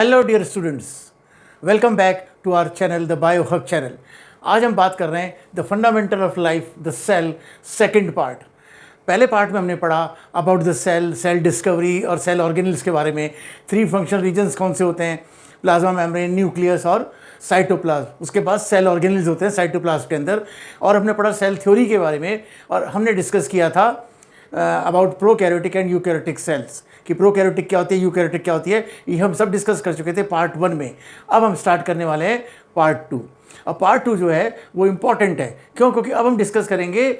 Hello dear students, welcome back to our channel the biohack channel. आज हम बात कर रहे हैं the fundamental of life, the cell, second part. पहले पार्ट में हमने पढ़ा about the cell, cell discovery और सेल ऑर्गेनल्स के बारे में। 3 फंक्शनल रीजन्स कौन से होते हैं? प्लाज्मा मेम्ब्रेन, न्यूक्लियस और साइटोप्लाज्म। उसके बाद सेल ऑर्गेनल्स होते हैं साइटोप्लाज्म के अंदर। और हमने पढ़ा सेल थ्योरी के बारे में, और हमने डिस्कस किया था about prokaryotic and eukaryotic cells कि प्रोकैरियोटिक क्या होती है, यूकैरियोटिक क्या होती है। ये हम सब डिस्कस कर चुके थे पार्ट 1 में। अब हम स्टार्ट करने वाले हैं पार्ट 2। अब पार्ट 2 जो है वो इम्पॉर्टेंट है। क्यों? क्योंकि अब हम डिस्कस करेंगे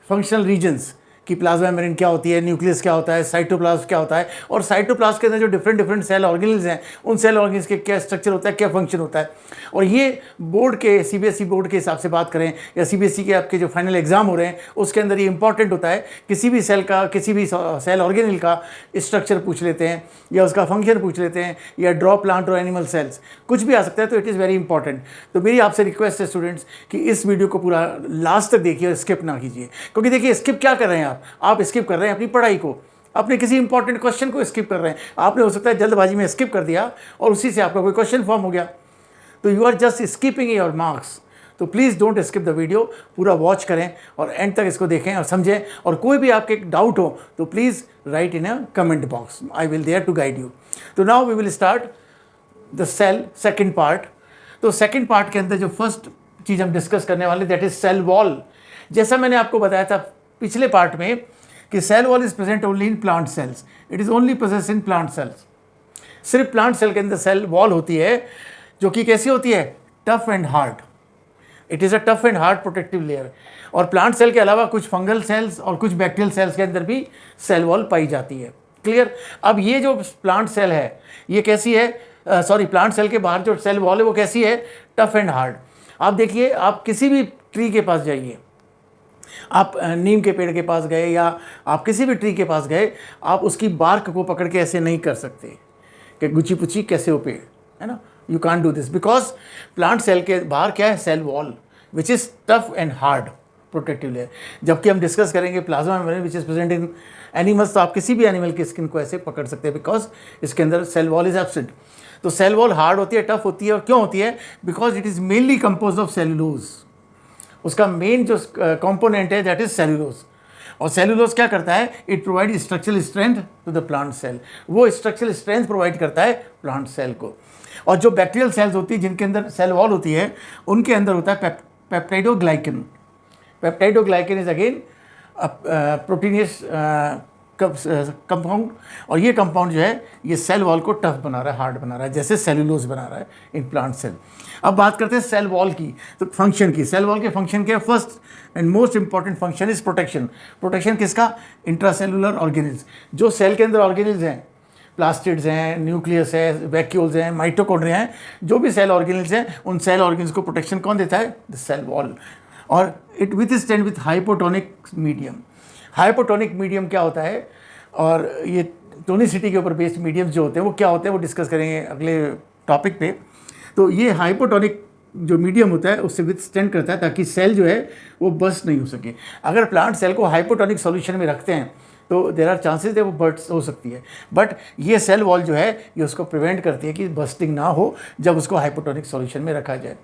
फंक्शनल रीजन्स कि प्लाज्मा मेम्ब्रेन क्या होती है, न्यूक्लियस क्या होता है, साइटोप्लाज्म क्या होता है, और साइटोप्लाज्म के अंदर जो डिफरेंट सेल ऑर्गेनल्स हैं उन सेल ऑर्गेनल्स के क्या स्ट्रक्चर होता है, क्या फंक्शन होता है। और ये बोर्ड के सीबीएसई बोर्ड के हिसाब से बात करें या सीबीएसई के आपके जो फाइनल एग्जाम हो रहे हैं उसके अंदर ये इंपॉर्टेंट होता है। किसी भी सेल का, किसी भी सेल ऑर्गेनल का स्ट्रक्चर पूछ लेते हैं या उसका फंक्शन पूछ लेते हैं, या ड्रॉ प्लांट और एनिमल सेल्स, कुछ भी आ सकता है। तो इट इज़ वेरी इंपॉर्टेंट। तो मेरी आपसे रिक्वेस्ट है स्टूडेंट्स कि इस वीडियो को पूरा लास्ट तक देखिए और स्किप ना कीजिए। क्योंकि देखिए स्किप क्या कर रहे हैं आप स्किप कर रहे हैं अपनी पढ़ाई को, अपने किसी इंपॉर्टेंट क्वेश्चन को स्किप कर रहे हैं। आपने हो सकता है जल्दबाजी में स्किप कर दिया और उसी से आपका कोई क्वेश्चन फॉर्म हो गया, तो you are just skipping your marks. तो please don't skip the video, पूरा वॉच करें और एंड तक इसको देखें और समझें। और कोई भी आपके डाउट हो तो please write in a comment box, I will there to guide you. तो now we will start the cell second part. तो सेकेंड पार्ट के अंदर जो फर्स्ट चीज़ हम डिस्कस करने वाले दैट इज सेल वॉल। जैसा मैंने आपको बताया था पिछले पार्ट में कि cell wall is present only in plant cells, it is only present in plant cells. सिर्फ प्लांट सेल के अंदर सेल वॉल होती है जो कि कैसी होती है? Tough and hard. It is a tough and hard protective layer. और प्लांट सेल के अलावा कुछ फंगल सेल्स और कुछ बैक्टीरियल सेल्स के अंदर भी सेल वॉल पाई जाती है। क्लियर? अब ये जो प्लांट सेल है ये कैसी है? प्लांट सेल के बाहर जो सेल वॉल है वो कैसी है? Tough and hard. आप देखिए, आप किसी भी ट्री के पास जाइए, आप नीम के पेड़ के पास गए या आप किसी भी ट्री के पास गए, आप उसकी बार्क को पकड़ के ऐसे नहीं कर सकते कि गुची पुची कैसे हो पेड़, है ना। You can't do this because plant cell के बाहर क्या है? Cell wall which is tough and hard protective layer. जबकि हम डिस्कस करेंगे plasma membrane which is present in animals, तो आप किसी भी एनिमल की स्किन को ऐसे पकड़ सकते हैं बिकॉज इसके अंदर सेल वॉल इज एब्सेंट। तो सेल वॉल हार्ड होती है, टफ होती है। और क्यों होती है? Because it is mainly compose of cellulose. उसका मेन जो कंपोनेंट है दैट इज सेलुलोज। और सेलुलोज क्या करता है? It provide structural strength to the plant cell. वो स्ट्रक्चरल स्ट्रेंथ प्रोवाइड करता है प्लांट सेल को। और जो बैक्टीरियल सेल्स होती है जिनके अंदर सेल वॉल होती है उनके अंदर होता है peptidoglycan. Peptidoglycan is again proteinaceous compound, और ये कंपाउंड जो है ये सेल वॉल को टफ बना रहा है, हार्ड बना रहा है, जैसे सेलुलोज बना रहा है इन प्लांट सेल। अब बात करते हैं सेल वॉल की, तो फंक्शन की। सेल वॉल के फंक्शन के first and most important function is protection. Protection किसका? Intracellular organelles. जो सेल के अंदर ऑर्गेनिल्स हैं, प्लास्टिड्स हैं, न्यूक्लियस है, वैक्यूल्स हैं, माइटोकॉन्ड्रिया हैं, जो भी सेल ऑर्गेनिल्स हैं उन सेल ऑर्गेनिल्स को प्रोटेक्शन कौन देता है? The cell wall. और it withstand with hypotonic medium. Hypotonic medium क्या होता है? और ये टोनिसिटी के ऊपर बेस्ड मीडियम्स जो होते हैं वो क्या होते हैं वो डिस्कस करेंगे अगले टॉपिक पे। तो ये हाइपोटोनिक जो मीडियम होता है उससे विथ स्टैंड करता है ताकि सेल जो है वो बस्ट नहीं हो सके। अगर प्लांट सेल को हाइपोटोनिक सॉल्यूशन में रखते हैं तो देर आर चांसेस वो बस्ट हो सकती है, बट ये सेल वॉल जो है ये उसको प्रिवेंट करती है कि बस्टिंग ना हो जब उसको हाइपोटोनिक सॉल्यूशन में रखा जाए।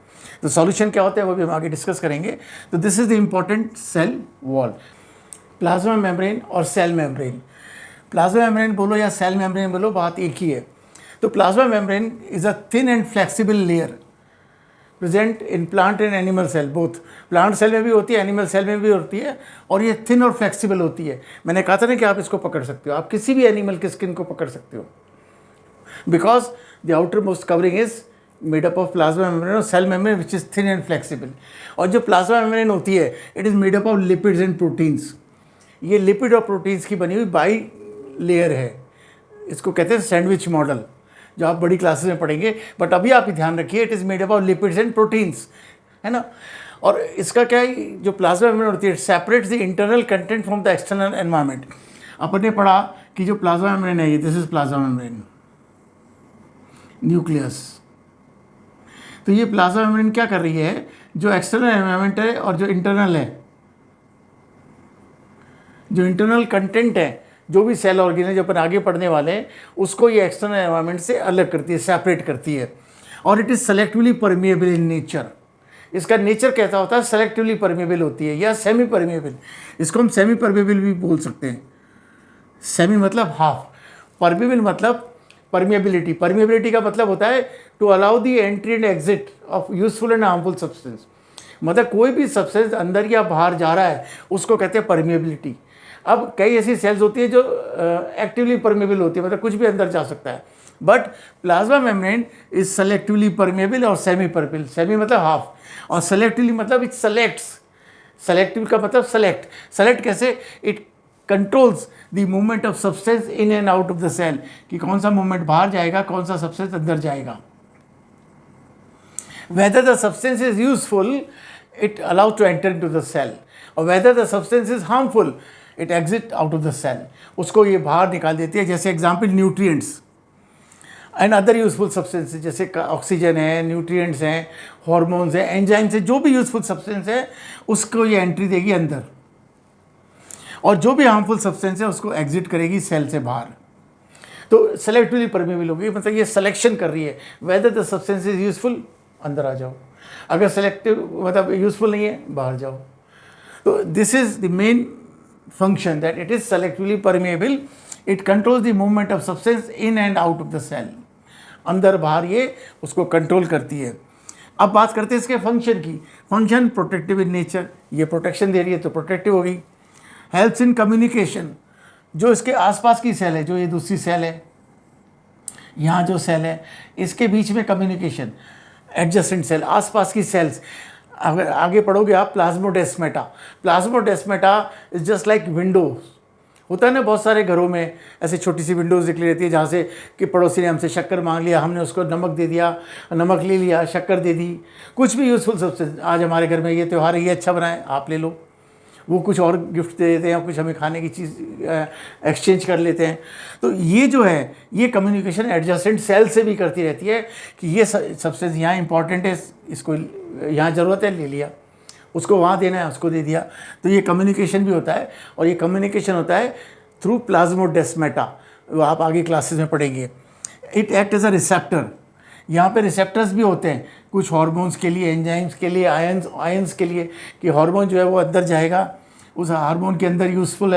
तो सॉल्यूशन क्या होता है वो भी हम आगे डिस्कस करेंगे। तो this is the important cell wall. Plasma membrane और सेल मेम्ब्रेन। प्लाज्मा मेम्ब्रेन बोलो या सेल मेम्ब्रेन बोलो, बात एक ही है। तो plasma membrane is a thin and flexible layer present in plant and animal cell both. Plant cell में भी होती है, एनिमल सेल में भी होती है, और ये थिन और फ्लेक्सिबल होती है। मैंने कहा था ना कि आप इसको पकड़ सकते हो, आप किसी भी एनिमल की स्किन को पकड़ सकते हो because the outermost covering is made up of plasma membrane और cell membrane which is thin and flexible. और जो प्लाज्मा मेम्ब्रेन होती है it is made up of lipids and proteins. ये लिपिड और प्रोटीन्स की बनी हुई बाई लेयर है। इसको कहते हैं सैंडविच मॉडल, जो आप बड़ी क्लासेस में पढ़ेंगे, बट अभी आप ध्यान रखिए it is made up of lipids and proteins, है ना। और इसका क्या है, जो प्लाज्मा मेम्ब्रेन होती है separates the internal content from the external environment. अपन ने पढ़ा कि जो प्लाज्मा मेम्ब्रेन है ये this is plasma membrane, nucleus. तो ये प्लाज्मा मेम्ब्रेन क्या कर रही है? जो एक्सटर्नल एनवायरनमेंट है और जो इंटरनल है, जो इंटरनल कंटेंट है जो भी सेल ऑर्गेनिज्म जो अपन आगे पढ़ने वाले हैं उसको ये एक्सटर्नल एनवायरनमेंट से अलग करती है, सेपरेट करती है। और it is selectively permeable in nature. इसका नेचर कैसा होता है, सेलेक्टिवली परमिएबल होती है या सेमी परमिएबल। इसको हम सेमी परमिएबल भी बोल सकते हैं। सेमी मतलब हाफ, परमिएबल मतलब परमिएबिलिटी। परमिएबिलिटी का मतलब होता है to allow the entry and exit of useful and harmful substance. मतलब कोई भी सब्सटेंस अंदर या बाहर जा रहा है उसको कहते हैं परमिएबिलिटी। अब कई ऐसी सेल्स होती है जो एक्टिवली परमिएबल होती है, मतलब कुछ भी अंदर जा सकता है। But plasma membrane is selectively permeable और सेमी परमिएबल। सेमी मतलब हाफ और सेलेक्टिवली मतलब इट सेलेक्ट्स। सेलेक्टिव का मतलब सेलेक्ट। सेलेक्ट कैसे, it controls the movement of substance in and out of the cell, कि कौन सा मूवमेंट बाहर जाएगा, कौन सा सब्सटेंस अंदर जाएगा। Whether the substance is useful, it allows to enter into the cell, और whether the substance is harmful, it exit out of the cell। उसको ये बाहर निकाल देती है। जैसे example nutrients and other useful substances, जैसे ऑक्सीजन है, न्यूट्रिएंट्स हैं, हॉर्मोन्स हैं, एंजाइम्स है, जो भी यूजफुल सब्सटेंस है उसको ये एंट्री देगी अंदर, और जो भी हार्मफुल सब्सटेंस है उसको एग्जिट करेगी सेल से बाहर। तो सेलेक्टिवली परमिएबल होगी, मतलब ये सिलेक्शन कर रही है, whether the substance is useful अंदर आ जाओ, अगर सेलेक्टिव मतलब यूजफुल नहीं है बाहर जाओ। तो this is the main function that it is selectively permeable. It controls the movement of substance in and out of the cell. अंदर बाहर ये उसको कंट्रोल करती है। अब बात करते हैं इसके फंक्शन की। फंक्शन प्रोटेक्टिव इन नेचर, ये प्रोटेक्शन दे रही है तो प्रोटेक्टिव हो गई। हेल्प्स इन कम्युनिकेशन, जो इसके आसपास की सेल है, जो ये दूसरी सेल है, यहाँ जो सेल है इसके बीच में कम्युनिकेशन, एडजेसेंट सेल, आसपास की सेल्स। अगर आगे पढ़ोगे आप plasmodesmata. Plasmodesmata is just like Windows. होता है ना बहुत सारे घरों में ऐसे छोटी सी विंडोज़ निकली रहती है जहाँ से कि पड़ोसी ने हमसे शक्कर मांग लिया, हमने उसको नमक दे दिया, नमक ले लिया, शक्कर दे दी, कुछ भी यूज़फुल सब्सटेंस। आज हमारे घर में ये त्यौहार है, ये अच्छा बनाए, आप ले लो। वो कुछ और गिफ्ट दे देते हैं, कुछ हमें खाने की चीज़ एक्सचेंज कर लेते हैं। तो ये जो है ये कम्युनिकेशन एडजेसेंट सेल से भी करती रहती है कि ये सब्सटेंस यहाँ इंपॉर्टेंट है, इसको यहाँ ज़रूरत है, ले लिया, उसको वहाँ देना है, उसको दे दिया। तो ये कम्युनिकेशन भी होता है, और ये कम्युनिकेशन होता है थ्रू प्लाज्मोडेस्मेटा, वो आप आगे क्लासेस में पढ़ेंगे। It act as a receptor, यहाँ पे रिसेप्टर्स भी होते हैं कुछ हार्मोन्स के लिए, एंजाइम्स के लिए, आयंस के लिए, कि हार्मोन जो है वो अंदर जाएगा, उस हार्मोन के अंदर यूज़फुल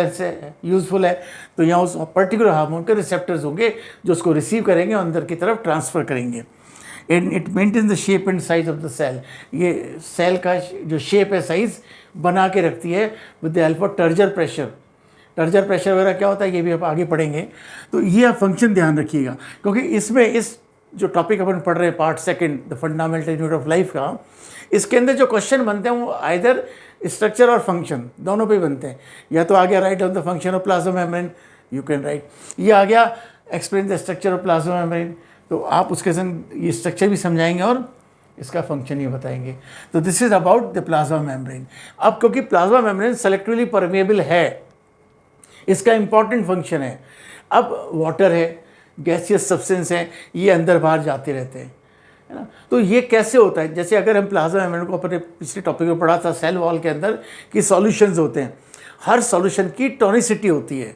है तो यहाँ उस पर्टिकुलर हार्मोन के रिसेप्टर्स होंगे जो उसको रिसीव करेंगे और अंदर की तरफ ट्रांसफ़र करेंगे। And it maintain the shape and size of the cell, ये सेल का जो शेप है, साइज़ बना के रखती है with the help of turgor pressure. Turgor pressure वगैरह क्या होता है ये भी आप आगे पढ़ेंगे। तो ये आप फंक्शन ध्यान रखिएगा, क्योंकि इसमें इस जो टॉपिक अपन पढ़ रहे हैं part second, the fundamental unit of life का, इसके अंदर जो क्वेश्चन बनते हैं वो आइदर स्ट्रक्चर और फंक्शन दोनों पे बनते हैं। या तो आ गया right on the function of plasma membrane, you can write, ये आ गया explain the structure of plasma membrane, तो आप उसके संग ये स्ट्रक्चर भी समझाएंगे और इसका फंक्शन ही बताएंगे। तो this is about the plasma membrane. अब क्योंकि प्लाज्मा मेम्ब्रेन सेलेक्टिवली परमेएबल है, इसका इंपॉर्टेंट फंक्शन है। अब वाटर है, गैसियस सब्सटेंस है, ये अंदर बाहर जाते रहते हैं, है ना। तो ये कैसे होता है, जैसे अगर हम प्लाज्मा मेम्ब्रेन को अपने पिछले टॉपिक में पढ़ा था सेल वॉल के अंदर कि सॉल्यूशंस होते हैं, हर सॉल्यूशन की टोनिसिटी होती है,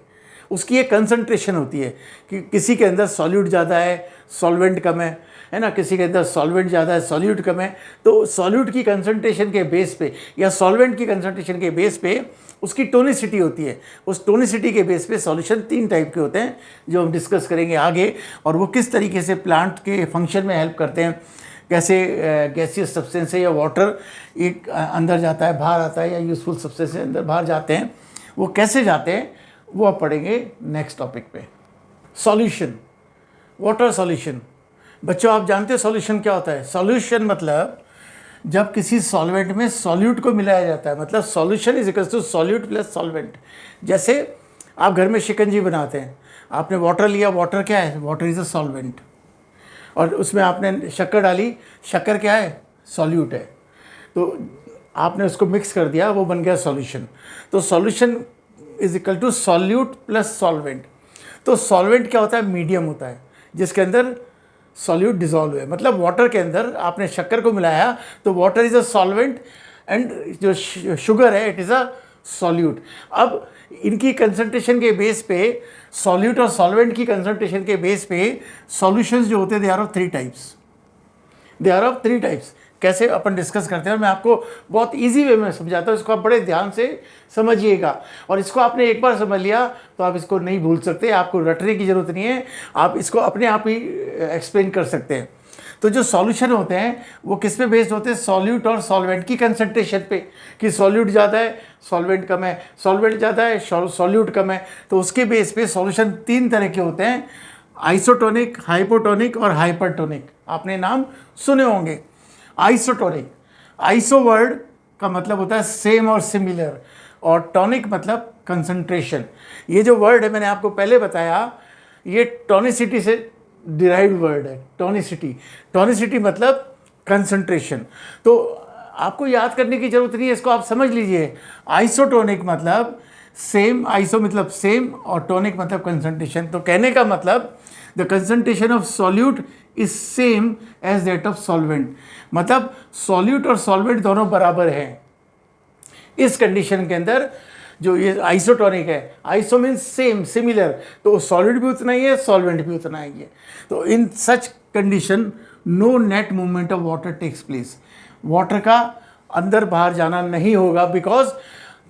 उसकी एक कंसंट्रेशन होती है कि किसी के अंदर सॉल्यूट ज़्यादा है, सॉल्वेंट कम है ना, किसी के अंदर सॉल्वेंट ज़्यादा है, सॉल्यूट कम है। तो सॉल्यूट की कंसंट्रेशन के बेस पे या सॉल्वेंट की कंसंट्रेशन के बेस पे उसकी टोनिसिटी होती है। उस टोनिसिटी के बेस पे सॉल्यूशन 3 टाइप के होते हैं जो हम डिस्कस करेंगे आगे, और वो किस तरीके से प्लांट के फंक्शन में हेल्प करते हैं, कैसे गैसियस सब्सटेंस है या वाटर एक अंदर जाता है बाहर आता है, या यूजफुल सब्सटेंस से अंदर बाहर जाते हैं, वो कैसे जाते हैं वो आप पढ़ेंगे नेक्स्ट टॉपिक पे। सॉल्यूशन, वाटर सॉल्यूशन, बच्चों आप जानते हो सॉल्यूशन क्या होता है? सॉल्यूशन मतलब जब किसी सॉल्वेंट में सॉल्यूट को मिलाया जाता है, मतलब solution is equals to solute plus solvent. जैसे आप घर में शिकंजी बनाते हैं, आपने वाटर लिया, वाटर क्या है? वाटर इज़ अ सॉल्वेंट, और उसमें आपने शक्कर डाली, शक्कर क्या है? सॉल्यूट है। तो आपने उसको मिक्स कर दिया, वो बन गया सॉल्यूशन। तो solution is equal to solute plus solvent. तो सॉल्वेंट क्या होता है? मीडियम होता है जिसके अंदर सॉल्यूट डिजॉल्व है, मतलब वाटर के अंदर आपने शक्कर को मिलाया तो water is a solvent, and जो शुगर है इट इज़ अ सॉल्यूट। अब इनकी कंसंट्रेशन के बेस पे, सॉल्यूट और सॉल्वेंट की कंसंट्रेशन के बेस पे सॉल्यूशंस जो होते हैं they are of three types. कैसे अपन डिस्कस करते हैं, मैं आपको बहुत इजी वे में समझाता हूँ, इसको आप बड़े ध्यान से समझिएगा। और इसको आपने एक बार समझ लिया तो आप इसको नहीं भूल सकते, आपको रटने की ज़रूरत नहीं है, आप इसको अपने आप ही एक्सप्लेन कर सकते हैं। तो जो सॉल्यूशन होते हैं वो किस पे बेस्ड होते हैं, सॉल्यूट और सॉल्वेंट की कंसंट्रेशन पे, कि सॉल्यूट ज़्यादा है सॉल्वेंट कम है, सॉल्वेंट ज़्यादा है सॉल्यूट कम है। तो उसके बेस पे सॉल्यूशन 3 तरह के होते हैं, आइसोटोनिक, हाइपोटोनिक और हाइपरटोनिक। आपने नाम सुने होंगे। आइसोटोनिक, आइसो वर्ड का मतलब होता है सेम और सिमिलर, और टॉनिक मतलब कंसंट्रेशन। ये जो वर्ड है मैंने आपको पहले बताया, ये टॉनिसिटी से डिराइव्ड वर्ड है। टॉनिसिटी मतलब कंसंट्रेशन। तो आपको याद करने की जरूरत नहीं है, इसको आप समझ लीजिए। आइसोटोनिक मतलब सेम, आइसो मतलब सेम और टोनिक मतलब कंसंट्रेशन। तो कहने का मतलब the concentration of solute is same as that of solvent, मतलब सॉल्यूट और सॉल्वेंट दोनों बराबर हैं। इस कंडीशन के अंदर जो ये आइसोटोनिक है, आइसो मीन्स सेम, सिमिलर, तो सॉलिड भी उतना ही है, सॉल्वेंट भी उतना ही है। तो in such condition no net movement of water takes place, water का अंदर बाहर जाना नहीं होगा, बिकॉज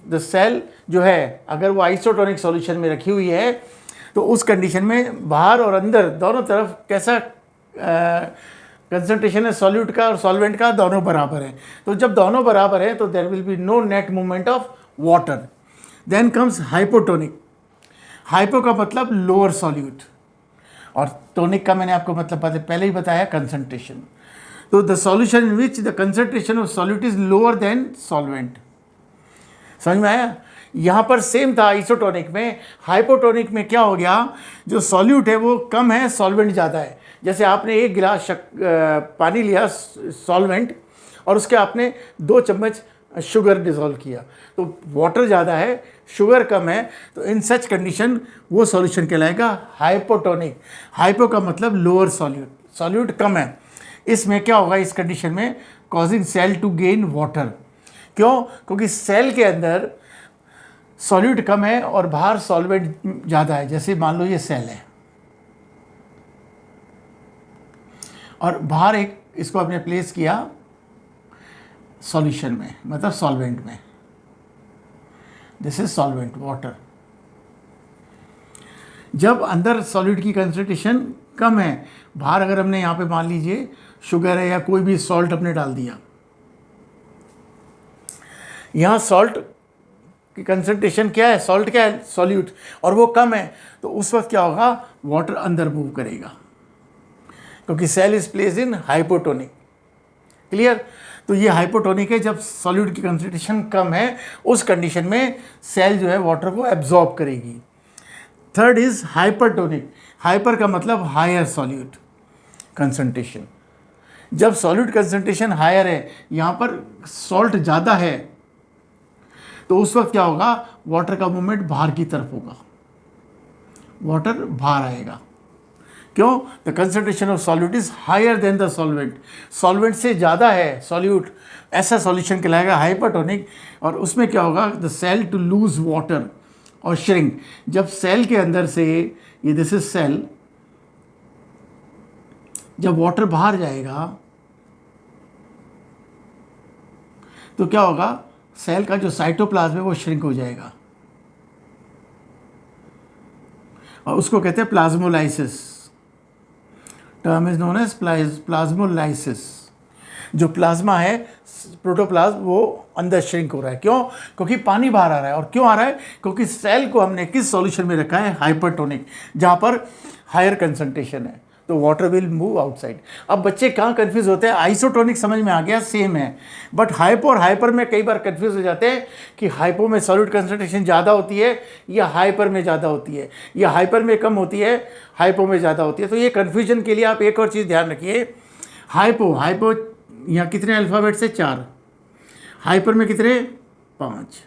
द सेल जो है अगर वो आइसोटोनिक सॉल्यूशन में रखी हुई है तो उस कंडीशन में बाहर और अंदर दोनों तरफ कैसा कंसंट्रेशन है सॉल्यूट का और सॉल्वेंट का, दोनों बराबर है। तो जब दोनों बराबर है तो there will be no net movement of water. Then comes hypotonic. Hypo का मतलब लोअर सॉल्यूट, और टोनिक का मैंने आपको मतलब पहले ही बताया, कंसंट्रेशन। तो the solution in which the concentration of solute is lower than solvent. समझ में आया? यहाँ पर सेम था आइसोटोनिक में। हाइपोटोनिक में क्या हो गया, जो सॉल्यूट है वो कम है, सॉल्वेंट ज़्यादा है। जैसे आपने 1 गिलास पानी लिया सॉल्वेंट, और उसके आपने 2 चम्मच शुगर डिज़ोल्व किया, तो वाटर ज़्यादा है शुगर कम है, तो इन सच कंडीशन वो सॉल्यूशन कहलाएगा हाइपोटोनिक। हाइपो का मतलब लोअर सॉल्यूट, सॉल्यूट कम है। इसमें क्या होगा इस कंडीशन में, causing cell to gain water. क्यों? क्योंकि सेल के अंदर सॉल्यूट कम है और बाहर सॉल्वेंट ज़्यादा है। जैसे मान लो ये सेल है और बाहर एक इसको आपने प्लेस किया सॉल्यूशन में, मतलब सॉल्वेंट में, दिस इज सॉल्वेंट वाटर। जब अंदर सॉल्यूट की कंसंट्रेशन कम है, बाहर अगर हमने यहाँ पे मान लीजिए शुगर है या कोई भी सॉल्ट हमने डाल दिया, यहाँ सॉल्ट की कंसंट्रेशन क्या है, सॉल्ट क्या है, सॉल्यूट, और वो कम है, तो उस वक्त क्या होगा, वाटर अंदर मूव करेगा, क्योंकि cell is place in hypotonic. Clear? तो ये हाइपोटोनिक है, जब सॉल्यूट की कंसंट्रेशन कम है उस कंडीशन में सेल जो है वाटर को एब्जॉर्ब करेगी। Third is hypertonic. हाइपर का मतलब हायर सॉल्यूट कंसंट्रेशन। जब सॉल्यूट कंसंट्रेशन हायर है, यहाँ पर सॉल्ट ज़्यादा है, तो उस वक्त क्या होगा, वाटर का मूवमेंट बाहर की तरफ होगा, वाटर बाहर आएगा। क्यों? The concentration of solute is higher than the solvent. Solvent से ज़्यादा है सॉल्यूट, ऐसा सॉल्यूशन कहलाएगा हाइपरटोनिक। और उसमें क्या होगा, the cell to lose water और श्रिंक। जब सेल के अंदर से, ये दिस इज सेल, जब वाटर बाहर जाएगा तो क्या होगा, सेल का जो साइटोप्लाज्म है वो श्रिंक हो जाएगा, और उसको कहते हैं plasmolysis. Term is known as plasmolysis. जो प्लाज्मा है, प्रोटोप्लाज्म, वो अंदर श्रिंक हो रहा है। क्यों? क्योंकि पानी बाहर आ रहा है। और क्यों आ रहा है? क्योंकि सेल को हमने किस सॉल्यूशन में रखा है, हाइपरटोनिक, जहाँ पर हायर कंसंट्रेशन है, तो वाटर विल मूव आउटसाइड। अब बच्चे कहाँ कंफ्यूज होते हैं, आइसोटोनिक समझ में आ गया, सेम है, बट हाइपो और हाइपर में कई बार कंफ्यूज हो जाते हैं कि हाइपो में सॉल्यूट कंसंट्रेशन ज़्यादा होती है या हाइपर में ज़्यादा होती है, या हाइपर में कम होती है, हाइपो में ज़्यादा होती है। तो ये कन्फ्यूजन के लिए आप एक और चीज़ ध्यान रखिए, हाइपो यहाँ कितने अल्फ़ाबेट से 4, हाइपर में कितने 5।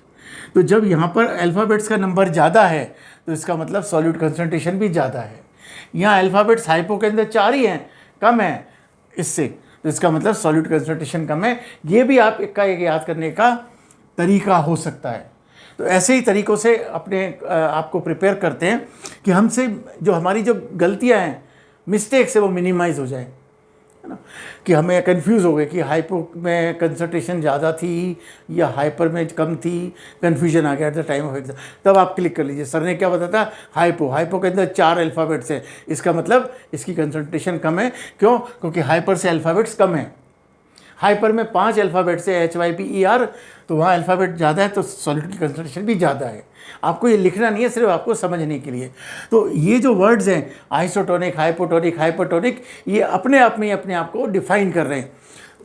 तो जब यहाँ पर अल्फ़ाबेट्स का नंबर ज़्यादा है तो इसका मतलब सॉल्यूट कंसंट्रेशन भी ज़्यादा है। यहाँ अल्फ़ाबेट्स हाइपो के अंदर 4 ही हैं, कम है इससे, तो इसका मतलब सॉल्यूट कंसंट्रेशन कम है। ये भी आप एक याद करने का तरीका हो सकता है। तो ऐसे ही तरीक़ों से अपने आपको प्रिपेयर करते हैं कि हमसे जो हमारी जो गलतियाँ हैं, मिस्टेक्स है, वो मिनिमाइज़ हो जाए, है ना। कि हमें कंफ्यूज हो गए कि हाइपो में कंसंट्रेशन ज़्यादा थी या हाइपर में कम थी, कन्फ्यूजन आ गया eight the time of exam, तब आप क्लिक कर लीजिए सर ने क्या बताया, हाइपो के अंदर 4 अल्फ़ाबेट्स है, इसका मतलब इसकी कंसंट्रेशन कम है। क्यों? क्योंकि हाइपर से अल्फ़ाबेट्स कम है। हाइपर में 5 अल्फ़ाबेट से HYPER, तो वहाँ अल्फ़ाबेट ज़्यादा है तो सॉल्यूट की कंसंट्रेशन भी ज़्यादा है। आपको ये लिखना नहीं है, सिर्फ आपको समझने के लिए। तो ये जो वर्ड्स हैं आइसोटोनिक, हाइपोटोनिक, हाइपरटोनिक, ये अपने आप में ही अपने आप को डिफाइन कर रहे हैं,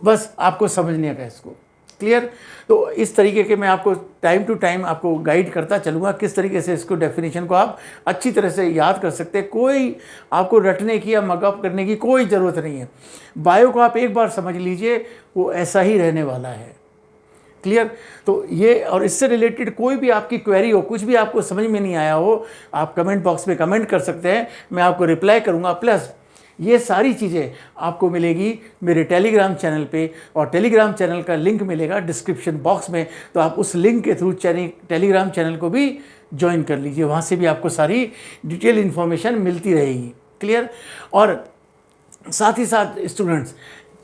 बस आपको समझने का इसको। क्लियर? तो इस तरीके के मैं आपको टाइम टू टाइम आपको गाइड करता चलूँगा किस तरीके से इसको डेफिनेशन को आप अच्छी तरह से याद कर सकते हैं। कोई आपको रटने की या मगअप करने की कोई ज़रूरत नहीं है। बायो को आप एक बार समझ लीजिए, वो ऐसा ही रहने वाला है। क्लियर? तो ये और इससे रिलेटेड कोई भी आपकी क्वेरी हो, कुछ भी आपको समझ में नहीं आया हो, आप कमेंट बॉक्स में कमेंट कर सकते हैं, मैं आपको रिप्लाई करूँगा। प्लस ये सारी चीज़ें आपको मिलेगी मेरे टेलीग्राम चैनल पे, और टेलीग्राम चैनल का लिंक मिलेगा डिस्क्रिप्शन बॉक्स में। तो आप उस लिंक के थ्रू टेलीग्राम चैनल को भी ज्वाइन कर लीजिए, वहाँ से भी आपको सारी डिटेल इन्फॉर्मेशन मिलती रहेगी। क्लियर? और साथ ही साथ स्टूडेंट्स,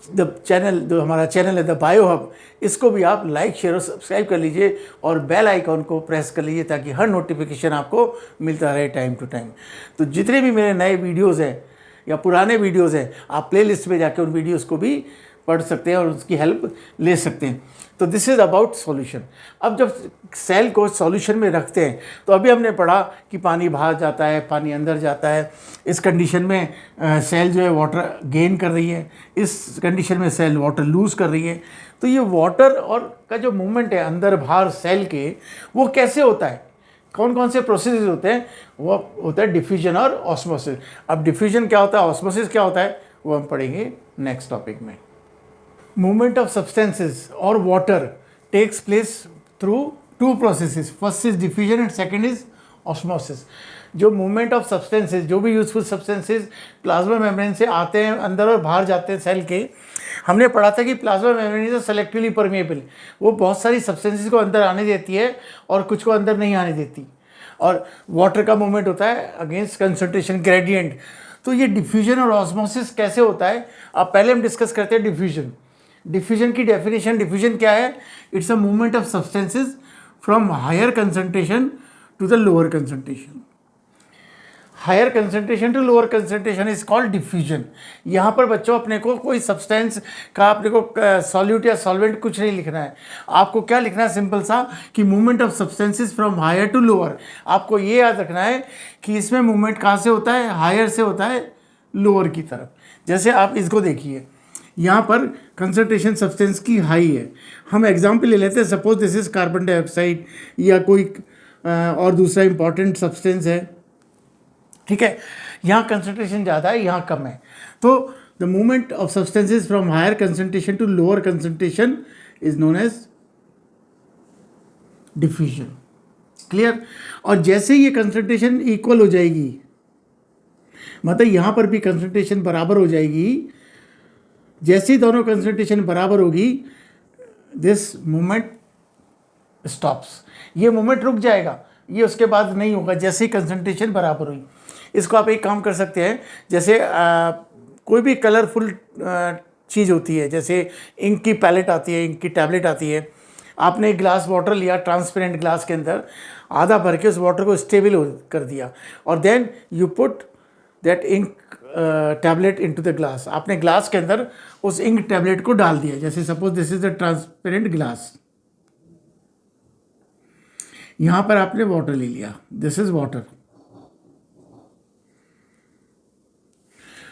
द चैनल जो हमारा चैनल है द बायो हब, इसको भी आप लाइक, शेयर और सब्सक्राइब कर लीजिए, और बेल आइकॉन को प्रेस कर लीजिए ताकि हर नोटिफिकेशन आपको मिलता रहे टाइम टू टाइम। तो जितने भी मेरे नए वीडियोज़ हैं या पुराने वीडियोज़ हैं, आप प्लेलिस्ट में जाकर उन वीडियोज़ को भी पढ़ सकते हैं और उसकी हेल्प ले सकते हैं। तो दिस इज़ अबाउट सॉल्यूशन। अब जब सेल को सॉल्यूशन में रखते हैं, तो अभी हमने पढ़ा कि पानी बाहर जाता है, पानी अंदर जाता है। इस कंडीशन में सेल जो है वाटर गेन कर रही है, इस कंडीशन में सेल वाटर लूज़ कर रही है। तो ये वाटर और का जो मूवमेंट है अंदर बाहर सेल के, वो कैसे होता है, कौन कौन से प्रोसेस होते हैं, वो होता है डिफ्यूजन और ऑस्मोसिस। अब डिफ्यूजन क्या होता है, ऑस्मोसिस क्या होता है, वो हम पढ़ेंगे नेक्स्ट टॉपिक में। Movement of substances or water takes place through two processes. First is diffusion and second is osmosis. जो मूवमेंट ऑफ सब्सटेंसेज, जो भी यूजफुल सब्सटेंसेज प्लाज्मा मेम्ब्रेन से आते हैं अंदर और बाहर जाते हैं सेल के, हमने पढ़ा था कि plasma membrane is selectively permeable. वो बहुत सारी सब्सटेंसेज को अंदर आने देती है और कुछ को अंदर नहीं आने देती। और वाटर का मूवमेंट होता है अगेंस्ट कंसंट्रेशन ग्रेडियंट। तो ये डिफ्यूजन और ऑस्मोसिस कैसे होता है, अब पहले हम डिस्कस करते हैं डिफ्यूजन। डिफ्यूजन की डेफिनेशन, डिफ्यूजन क्या है, it's a movement of substances from higher concentration to the lower concentration. Higher concentration to lower concentration is called diffusion. यहाँ पर बच्चों अपने को कोई सब्सटेंस का अपने को सॉल्यूट या सॉल्वेंट कुछ नहीं लिखना है। आपको क्या लिखना है, सिंपल सा, कि movement of substances from higher to lower. आपको ये याद रखना है कि इसमें मूवमेंट कहाँ से होता है, हायर से होता है लोअर की तरफ। जैसे आप इसको देखिए, यहाँ पर कंसंट्रेशन सब्सटेंस की हाई है। हम एग्जाम्पल ले लेते हैं, suppose this is carbon dioxide या कोई और दूसरा इंपॉर्टेंट सब्सटेंस है, ठीक है। यहाँ कंसंट्रेशन ज़्यादा है, यहाँ कम है। तो the movement of substances from higher concentration to lower concentration is known as diffusion. Clear? और जैसे ये कंसंट्रेशन इक्वल हो जाएगी, मतलब यहाँ पर भी कंसंट्रेशन बराबर हो जाएगी, जैसे ही दोनों कंसंट्रेशन बराबर होगी, दिस मूवमेंट स्टॉप्स। ये मूवमेंट रुक जाएगा, ये उसके बाद नहीं होगा जैसे ही कंसंट्रेशन बराबर हुई। इसको आप एक काम कर सकते हैं, जैसे कोई भी कलरफुल चीज़ होती है, जैसे इंक की पैलेट आती है, इंक की टैबलेट आती है। आपने एक ग्लास वाटर लिया, ट्रांसपेरेंट ग्लास के अंदर आधा भर के उस वाटर को स्टेबल कर दिया, और then you put that ink tablet into the glass. आपने ग्लास के अंदर उस इंक टैबलेट को डाल दिया। जैसे suppose this is the transparent glass, यहाँ पर आपने वाटर ले लिया, दिस इज वाटर,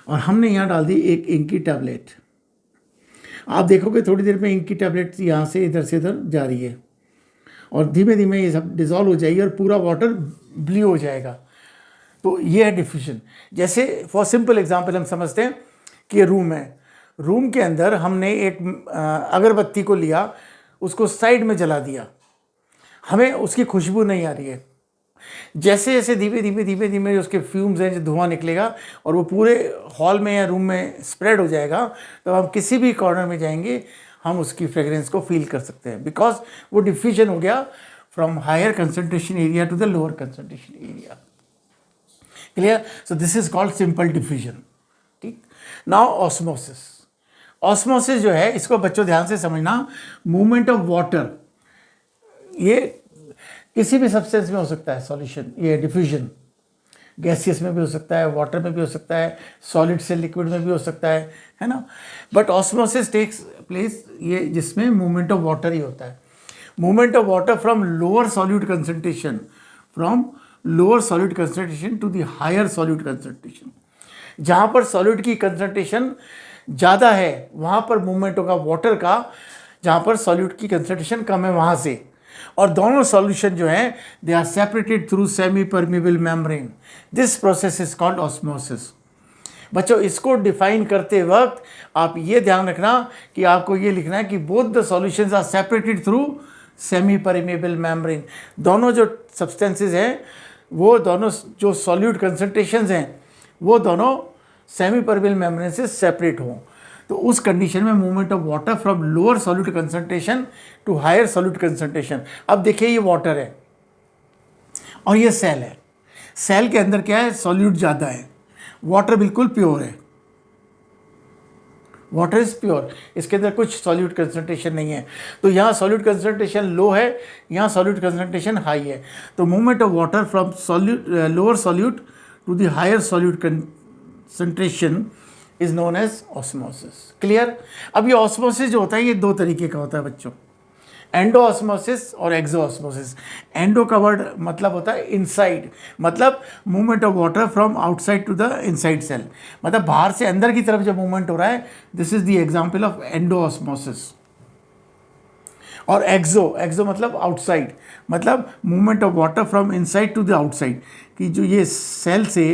और हमने यहाँ डाल दी एक इंक की टैबलेट। आप देखोगे थोड़ी देर में इंक की टैबलेट यहाँ से इधर जा रही है, और धीमे धीमे ये सब डिज़ोल्व हो जाएगी और पूरा वाटर ब्लू हो जाएगा। तो ये है डिफ्यूजन। जैसे फॉर सिंपल एग्जांपल हम समझते हैं कि रूम है, रूम के अंदर हमने एक अगरबत्ती को लिया, उसको साइड में जला दिया, हमें उसकी खुशबू नहीं आ रही है। जैसे जैसे धीमे धीमे धीमे धीमे उसके फ्यूम्स हैं, जो धुआं निकलेगा और वो पूरे हॉल में या रूम में स्प्रेड हो जाएगा, तो हम किसी भी कॉर्नर में जाएंगे, हम उसकी फ्रेगरेंस को फील कर सकते हैं, बिकॉज वो डिफ्यूजन हो गया from higher concentration area to the lower concentration area. Clear? So this is called simple diffusion. ठीक. Now osmosis. Osmosis जो है इसको बच्चों ध्यान से समझना, मूवमेंट ऑफ वाटर, ये किसी भी सब्सटेंस में हो सकता है सॉल्यूशन, ये डिफ्यूजन गैसियस में भी हो सकता है, वाटर में भी हो सकता है, सॉलिड से लिक्विड में भी हो सकता है ना. बट ऑस्मोसिस टेक्स प्लेस ये जिसमें मूवमेंट ऑफ वाटर ही होता है. Movement of water from lower solute concentration, from lower solute concentration to the higher solute concentration. जहाँ पर सॉल्यूट की कंसंट्रेशन ज़्यादा है वहाँ पर मूवमेंट होगा वाटर का, जहाँ पर सॉल्यूट की कंसंट्रेशन कम है वहाँ से. और दोनों सॉल्यूशन जो हैं they are separated through semi permeable membrane. This process is called osmosis. बच्चों इसको डिफाइन करते वक्त आप ये ध्यान रखना कि आपको ये लिखना है कि both the solutions are separated through semi permeable membrane. दोनों जो सब्सटेंसेस हैं वो दोनों जो सॉल्यूट कंसंट्रेशंस हैं वो दोनों सेमी परमिएबल मेम्ब्रेन से सेपरेट हों. तो उस कंडीशन में movement of water from lower solute concentration to higher solute concentration. अब देखिए ये वाटर है और ये सेल है. सेल के अंदर क्या है, सॉल्यूट ज़्यादा है, वाटर बिल्कुल प्योर है, वाटर इज प्योर, इसके अंदर कुछ सॉल्यूट कंसंट्रेशन नहीं है. तो यहाँ सॉल्यूट कंसंट्रेशन लो है, यहाँ सॉल्यूट कंसंट्रेशन हाई है. तो movement of water from solute lower solute to the higher solute concentration is known as osmosis. Clear? अब ये ऑस्मोसिस जो होता है ये दो तरीके का होता है बच्चों, एंडो ऑस्मोसिस और एक्सो ऑस्मोसिस. एंडो का वर्ड मतलब होता है इनसाइड, मतलब movement of water from outside to the inside cell, मतलब बाहर से अंदर की तरफ जो मूवमेंट हो रहा है, this is the example of endo osmosis. और एक्सो मतलब आउटसाइड, मतलब movement of water from inside to the outside, कि जो ये सेल से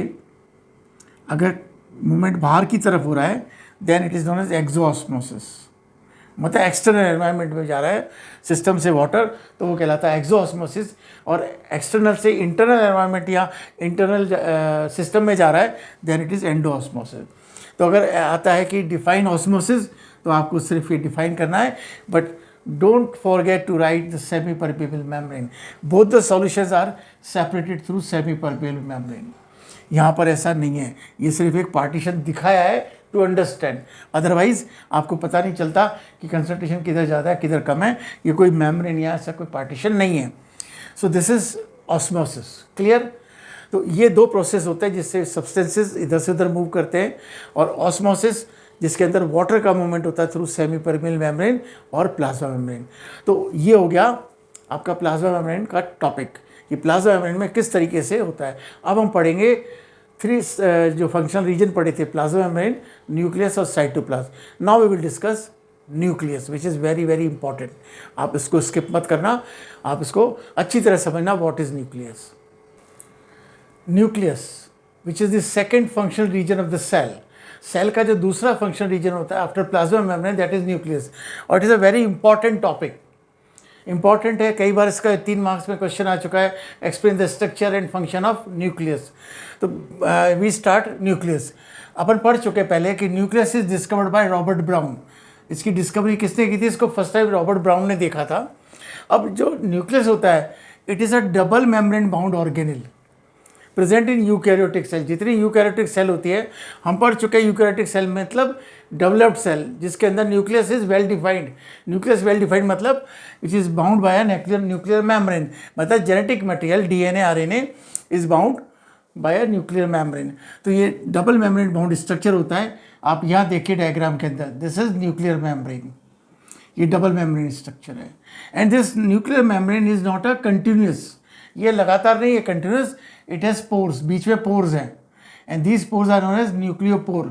अगर मूवमेंट बाहर की तरफ हो रहा है then it is known as exo osmosis. मतलब एक्सटर्नल एनवायरनमेंट में जा रहा है सिस्टम से वाटर, तो वो कहलाता है एक्सो ऑस्मोसिस. और एक्सटर्नल से इंटरनल एनवायरनमेंट या इंटरनल सिस्टम में जा रहा है then it is endo osmosis. तो अगर आता है कि डिफाइन ऑस्मोसिस तो आपको सिर्फ ये डिफाइन करना है, but don't forget to write the semi permeable membrane. Both the solutions are separated through semi permeable membrane. यहाँ पर ऐसा नहीं है, ये सिर्फ एक पार्टीशन दिखाया है टू अंडरस्टैंड, अदरवाइज आपको पता नहीं चलता कि कंसंट्रेशन किधर ज़्यादा है किधर कम है. ये कोई मेम्ब्रेन या ऐसा कोई पार्टीशन नहीं है. सो दिस इज ऑस्मोसिस. क्लियर? तो ये दो प्रोसेस होते हैं जिससे सब्सटेंसेस इधर से उधर मूव करते हैं, और ऑस्मोसिस जिसके अंदर वाटर का मूवमेंट होता है थ्रू सेमी परमिएबल मेम्ब्रेन और प्लाज्मा मेम्ब्रेन. तो ये हो गया आपका प्लाज्मा मेम्ब्रेन का टॉपिक कि प्लाज्मा मेम्ब्रेन में किस तरीके से होता है. अब हम पढ़ेंगे थ्री जो फंक्शनल रीजन पढ़े थे, प्लाज्मा मेम्ब्रेन, न्यूक्लियस और cytoplasm. Now we will discuss nucleus which is very very important. आप इसको स्किप मत करना, आप इसको अच्छी तरह समझना. What is nucleus? Nucleus which is the second functional region of the cell. Cell का जो दूसरा फंक्शनल रीजन होता है after plasma membrane, that is nucleus. और it is a very important topic. Important है, कई बार इसका 3 मार्क्स में क्वेश्चन आ चुका है, explain the structure and function of nucleus. तो वी स्टार्ट न्यूक्लियस. अपन पढ़ चुके पहले कि nucleus is discovered by Robert brown. इसकी डिस्कवरी किसने की थी? इसको फर्स्ट टाइम रॉबर्ट ब्राउन ने देखा था. अब जो न्यूक्लियस होता है it is a double membrane bound organelle present in eukaryotic cell. जितनी यूकैरियोटिक सेल होती है हम पढ़ चुके हैं, यूकैरियोटिक सेल मतलब डेवलप्ड सेल जिसके अंदर nucleus is well defined. Nucleus well defined मतलब it is bound by a nuclear membrane, मतलब genetic material DNA RNA is bound by a nuclear membrane. तो ये डबल मेम्ब्रेन बाउंड स्ट्रक्चर होता है. आप यहाँ देखिए डायग्राम के अंदर, दिस इज न्यूक्लियर मेम्ब्रेन, ये डबल मेम्ब्रेन स्ट्रक्चर है. And this nuclear membrane is not a continuous, ये लगातार नहीं है कंटिन्यूस. इट हैज़ पोर्स, बीच में पोर्स हैं, and these pores are known as nucleopore.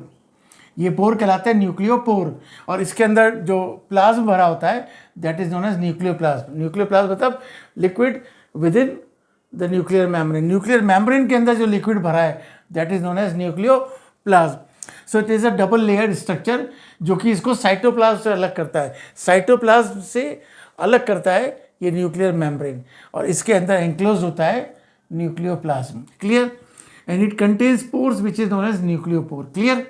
ये पोर कहलाते हैं न्यूक्लियोपोर. और इसके अंदर जो प्लाज्म भरा होता है that is known as nucleoplasm. Nucleoplasm मतलब liquid within the nuclear membrane. Nuclear membrane के अंदर जो लिक्विड भरा है that is known as nucleoplasm. So it is a double layered structure जो कि इसको साइटोप्लाज्म से अलग करता है. साइटोप्लाज्म से अलग करता है ये न्यूक्लियर मेम्ब्रेन, और इसके अंदर एंक्लोज होता है nucleoplasm. Clear? And it contains pores which is known as nucleopore. Clear?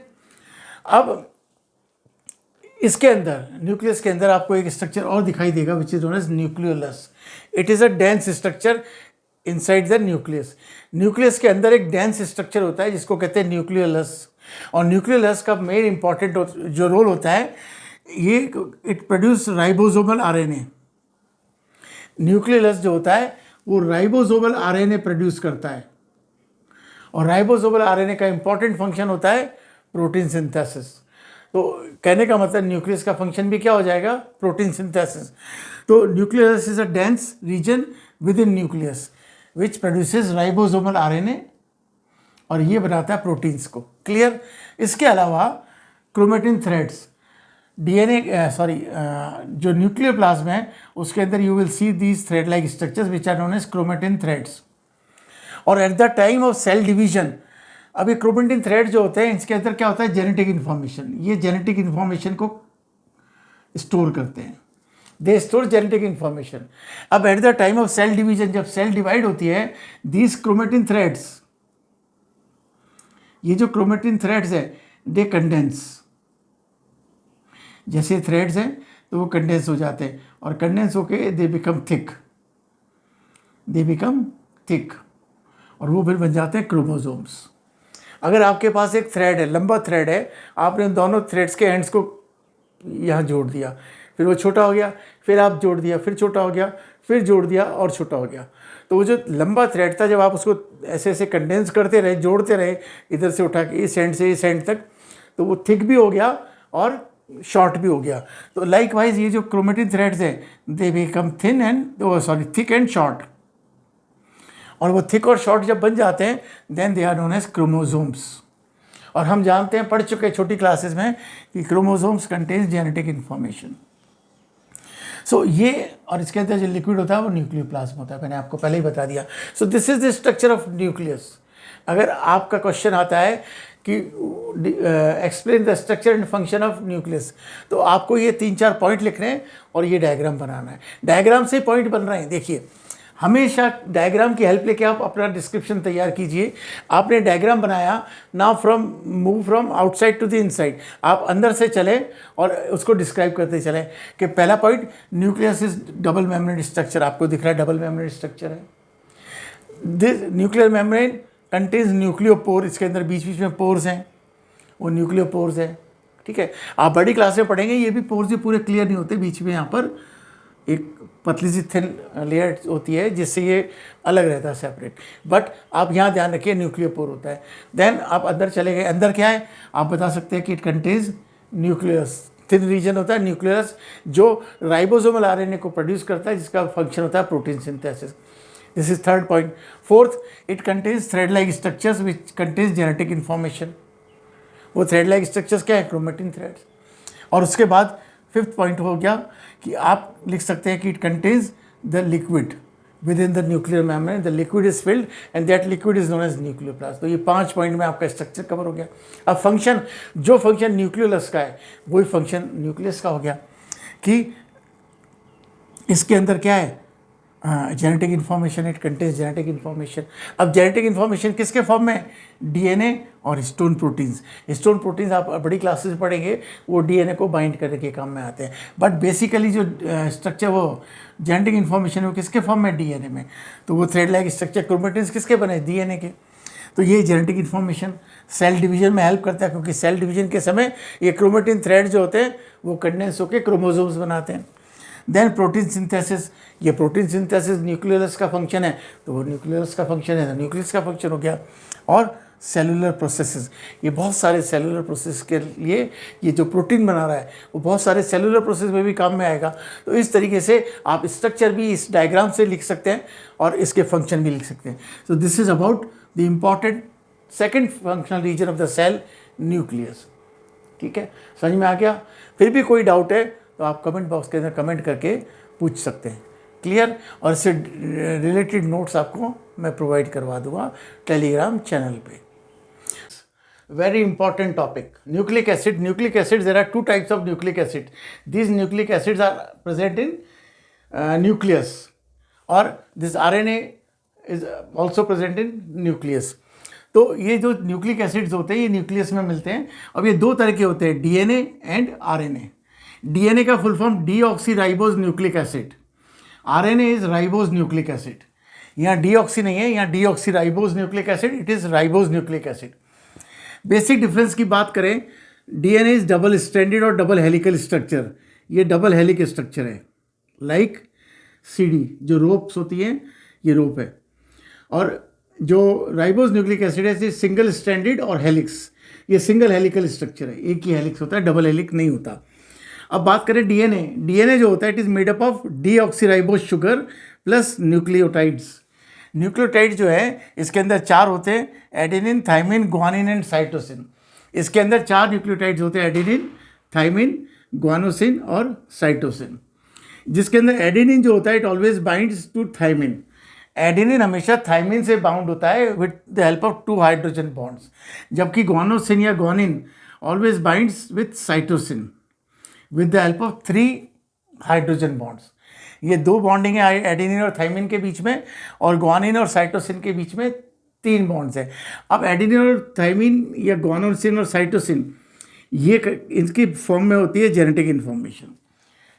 अब इसके अंदर न्यूक्लियस के अंदर आपको एक स्ट्रक्चर और दिखाई देगा which is known as nucleolus. It is a dense structure inside the nucleus. Nucleus के अंदर एक डेंस स्ट्रक्चर होता है जिसको कहते हैं न्यूक्लियोलस। और न्यूक्लियोलस का मेन इंपॉर्टेंट जो रोल होता है ये it produce ribosomal RNA. Nucleolus जो होता है वो राइबोसोमल आरएनए प्रोड्यूस करता है। और राइबोसोमल आरएनए का इंपॉर्टेंट फंक्शन होता है प्रोटीन सिंथेसिस। तो कहने का मतलब न्यूक्लियस का फंक्शन भी क्या हो जाएगा, प्रोटीन सिंथेसिस। तो nucleus is a dense region within nucleus which produces ribosomal RNA और ये बनाता है प्रोटीन्स को। क्लियर। इसके अलावा क्रोमेटिन थ्रेड्स, डीएनए जो न्यूक्लियर प्लाज्म है उसके अंदर you will see these thread like structures which are known as chromatin threads. और at the time of cell division, अब ये क्रोमेटिन थ्रेड जो होते हैं इसके अंदर क्या होता है, जेनेटिक इन्फॉर्मेशन। ये जेनेटिक इन्फॉर्मेशन को स्टोर करते हैं, दे स्टोर जेनेटिक इन्फॉर्मेशन। अब at the time of cell division, जब सेल डिवाइड होती है, दीज क्रोमेटिन थ्रेड्स, ये जो क्रोमेटिन थ्रेड्स है दे कंडेंस। जैसे थ्रेड्स हैं तो वो कंडेंस हो जाते हैं और कंडेंस होके दे बिकम थिक और वो फिर बन जाते हैं क्रोमोसोम्स। अगर आपके पास एक थ्रेड है, लंबा थ्रेड है, आपने दोनों थ्रेड्स के एंड्स को यहाँ जोड़ दिया, फिर वो छोटा हो गया, फिर आप जोड़ दिया, फिर छोटा हो गया, फिर जोड़ दिया और छोटा हो गया। तो वो जो लंबा थ्रेड था, जब आप उसको ऐसे ऐसे कंडेंस करते रहे, जोड़ते रहे, इधर से उठा के इस एंड से इस एंड तक, तो वो थिक भी हो गया और शॉर्ट भी हो गया। तो लाइक वाइज ये जो क्रोमेटिन थ्रेड्स हैं they become thick and short. और वो थिक और शॉर्ट जब बन जाते हैं then they are known as chromosomes. और हम जानते हैं, पढ़ चुके छोटी क्लासेस में, कि क्रोमोसोम्स कंटेन्स जेनेटिक इन्फॉर्मेशन। सो ये, और इसके अंदर जो लिक्विड होता है वो न्यूक्लियोप्लाज्म होता है, मैंने आपको पहले ही बता दिया। सो this is the structure of nucleus. अगर आपका क्वेश्चन आता है कि explain the structure and function of nucleus, तो आपको ये 3-4 पॉइंट लिखने हैं और ये डायग्राम बनाना है। डायग्राम से पॉइंट बन रहे हैं। देखिए, हमेशा डायग्राम की हेल्प लेके आप अपना डिस्क्रिप्शन तैयार कीजिए। आपने डायग्राम बनाया, now move from outside to the inside, आप अंदर से चले और उसको डिस्क्राइब करते चलें कि पहला point, nucleus is double membrane structure. आपको दिख रहा है डबल मेम्ब्रेन स्ट्रक्चर है। दिस न्यूक्लियर मेम्ब्रेन कंटेन्स न्यूक्लियोपोर, इसके अंदर बीच बीच में पोर्स हैं, वो न्यूक्लियोपोर्स है। ठीक है, आप बड़ी क्लास में पढ़ेंगे, ये भी पोर्स ये पूरे क्लियर नहीं होते, बीच में यहाँ पर एक पतली सी थिन लेयर होती है जिससे ये अलग रहता है, सेपरेट। बट आप यहाँ ध्यान रखिए न्यूक्लियोपोर होता है। देन आप अंदर चले गए, अंदर क्या है आप बता सकते हैं कि it contains nucleus, thin region होता है न्यूक्लियस, जो राइबोसोमल आरएनए को प्रोड्यूस करता है, जिसका फंक्शन होता है protein synthesis. This is third point. Fourth, it contains thread like structures which contains genetic information. वो थ्रेड लाइक स्ट्रक्चर्स क्या है, क्रोमेटिन थ्रेड्स। और उसके बाद फिफ्थ पॉइंट हो गया कि आप लिख सकते हैं कि it contains the liquid within the nuclear membrane, the liquid is filled and that liquid is known as nucleoplast. तो ये 5 पॉइंट में आपका स्ट्रक्चर कवर हो गया। अब फंक्शन, जो फंक्शन न्यूक्लियोलस का है वही फंक्शन न्यूक्लियस का हो गया कि इसके अंदर क्या है, genetic information, it contains genetic information. अब जेनेटिक इन्फॉर्मेशन किसके फॉर्म में, डीएनए और हिस्टोन प्रोटीन्स। हिस्टोन प्रोटीन्स आप बड़ी क्लासेस पढ़ेंगे, वो डीएनए को बाइंड करने के काम में आते हैं। बट बेसिकली जो स्ट्रक्चर, वो जेनेटिक इन्फॉर्मेशन वो किसके फॉर्म में, डीएनए में। तो वो थ्रेड लाइक स्ट्रक्चर क्रोमेटिन्स किसके बने, डीएनए के। तो ये जेनेटिक इन्फॉर्मेशन सेल डिवीजन में हेल्प करता है, क्योंकि सेल डिवीजन के समय ये क्रोमेटिन थ्रेड जो होते हैं वो कंडेंस होकर क्रोमोसोम्स बनाते हैं। देन प्रोटीन सिंथेसिस, ये प्रोटीन सिंथेसिस न्यूक्लियोलस का फंक्शन है, तो वो न्यूक्लियोलस का फंक्शन है, न्यूक्लियस का फंक्शन हो गया। और सेलुलर प्रोसेसेस, ये बहुत सारे सेलुलर प्रोसेस के लिए ये जो प्रोटीन बना रहा है वो बहुत सारे सेलुलर प्रोसेस में भी काम में आएगा। तो इस तरीके से आप स्ट्रक्चर भी इस डायग्राम से लिख सकते हैं और इसके फंक्शन भी लिख सकते हैं। So this is about the important second functional region of the cell, nucleus. ठीक है, समझ में आ गया। फिर भी कोई डाउट है तो आप कमेंट बॉक्स के अंदर कमेंट करके पूछ सकते हैं। क्लियर। और इससे रिलेटेड नोट्स आपको मैं प्रोवाइड करवा दूंगा टेलीग्राम चैनल पे। Very important topic, nucleic acid. Nucleic acid, there are 2 types of nucleic acid. These nucleic acids are present in nucleus और this RNA is also present in nucleus. तो ये जो nucleic acids होते हैं ये nucleus में मिलते हैं। अब ये 2 तरह के होते हैं, डीएनए एंड आरएनए। डीएनए का full form deoxy ribose nucleic acid, RNA is ribose nucleic acid. यहाँ डीऑक्सी नहीं है, यहाँ deoxy ribose nucleic acid, it is ribose nucleic acid. Basic difference की बात करें, डीएनए इज डबल स्ट्रैंडेड और double helical structure, ये डबल हेलिक स्ट्रक्चर है, लाइक सीडी जो रोप्स होती हैं ये रोप है। और जो राइबोज न्यूक्लिक एसिड है सिंगल स्ट्रैंडेड और हेलिक्स, ये सिंगल हेलिकल स्ट्रक्चर है, एक ही हेलिक्स होता है, डबल हेलिक नहीं होता। अब बात करें डीएनए, डीएनए जो होता है it is made up of deoxyribose sugar plus nucleotides. Nucleotide जो है इसके अंदर 4 होते हैं, adenine, thymine, guanine and cytosine. इसके अंदर 4 न्यूक्लियोटाइड्स होते हैं, एडेनिन, थाइमिन, ग्वानोसिन और साइटोसिन। जिसके अंदर एडेनिन जो होता है it always binds to thymine, adenine हमेशा थाइमिन से बाउंड होता है with the help of 2 hydrogen bonds, जबकि ग्वानोसिन या guanine always binds with cytosine with the help of 3 hydrogen bonds. ये 2 बॉन्डिंग है एडेनिन और थाइमिन के बीच में, और ग्वानिन और साइटोसिन के बीच में 3 बॉन्ड्स हैं। अब एडेनिन और थाइमिन या ग्वानोसिन और साइटोसिन ये इनकी फॉर्म में होती है जेनेटिक इन्फॉर्मेशन।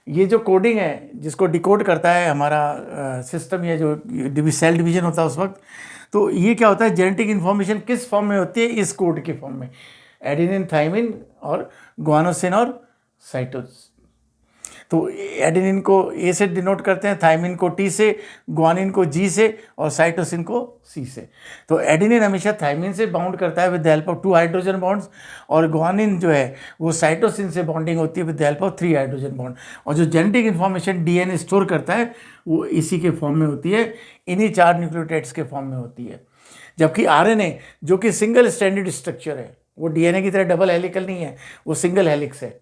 ये जो कोडिंग है जिसको डिकोड करता है हमारा सिस्टम, या जो सेल डिवीजन होता है उस वक्त, तो ये क्या होता है, जेनेटिक इन्फॉर्मेशन किस फॉर्म में होती है, इस कोड के फॉर्म में, एडेनिन, थाइमिन और ग्वानोसिन और साइटोसिन। तो एडेनिन को ए से डिनोट करते हैं, थाइमिन को टी से, ग्वानिन को जी से और साइटोसिन को सी से। तो एडेनिन हमेशा थाइमिन से बाउंड करता है with the help of 2 hydrogen bonds, और ग्वानिन जो है वो साइटोसिन से बॉन्डिंग होती है with the help of 3 hydrogen bond. और जो जेनेटिक इन्फॉर्मेशन डीएनए स्टोर करता है वो इसी के फॉर्म में होती है, इन्हीं 4 न्यूक्लियोटाइड्स के फॉर्म में होती है। जबकि आरएनए जो कि सिंगल स्ट्रैंडेड स्ट्रक्चर है, वो डीएनए की तरह डबल हेलिकल नहीं है, वो सिंगल हेलिक्स है,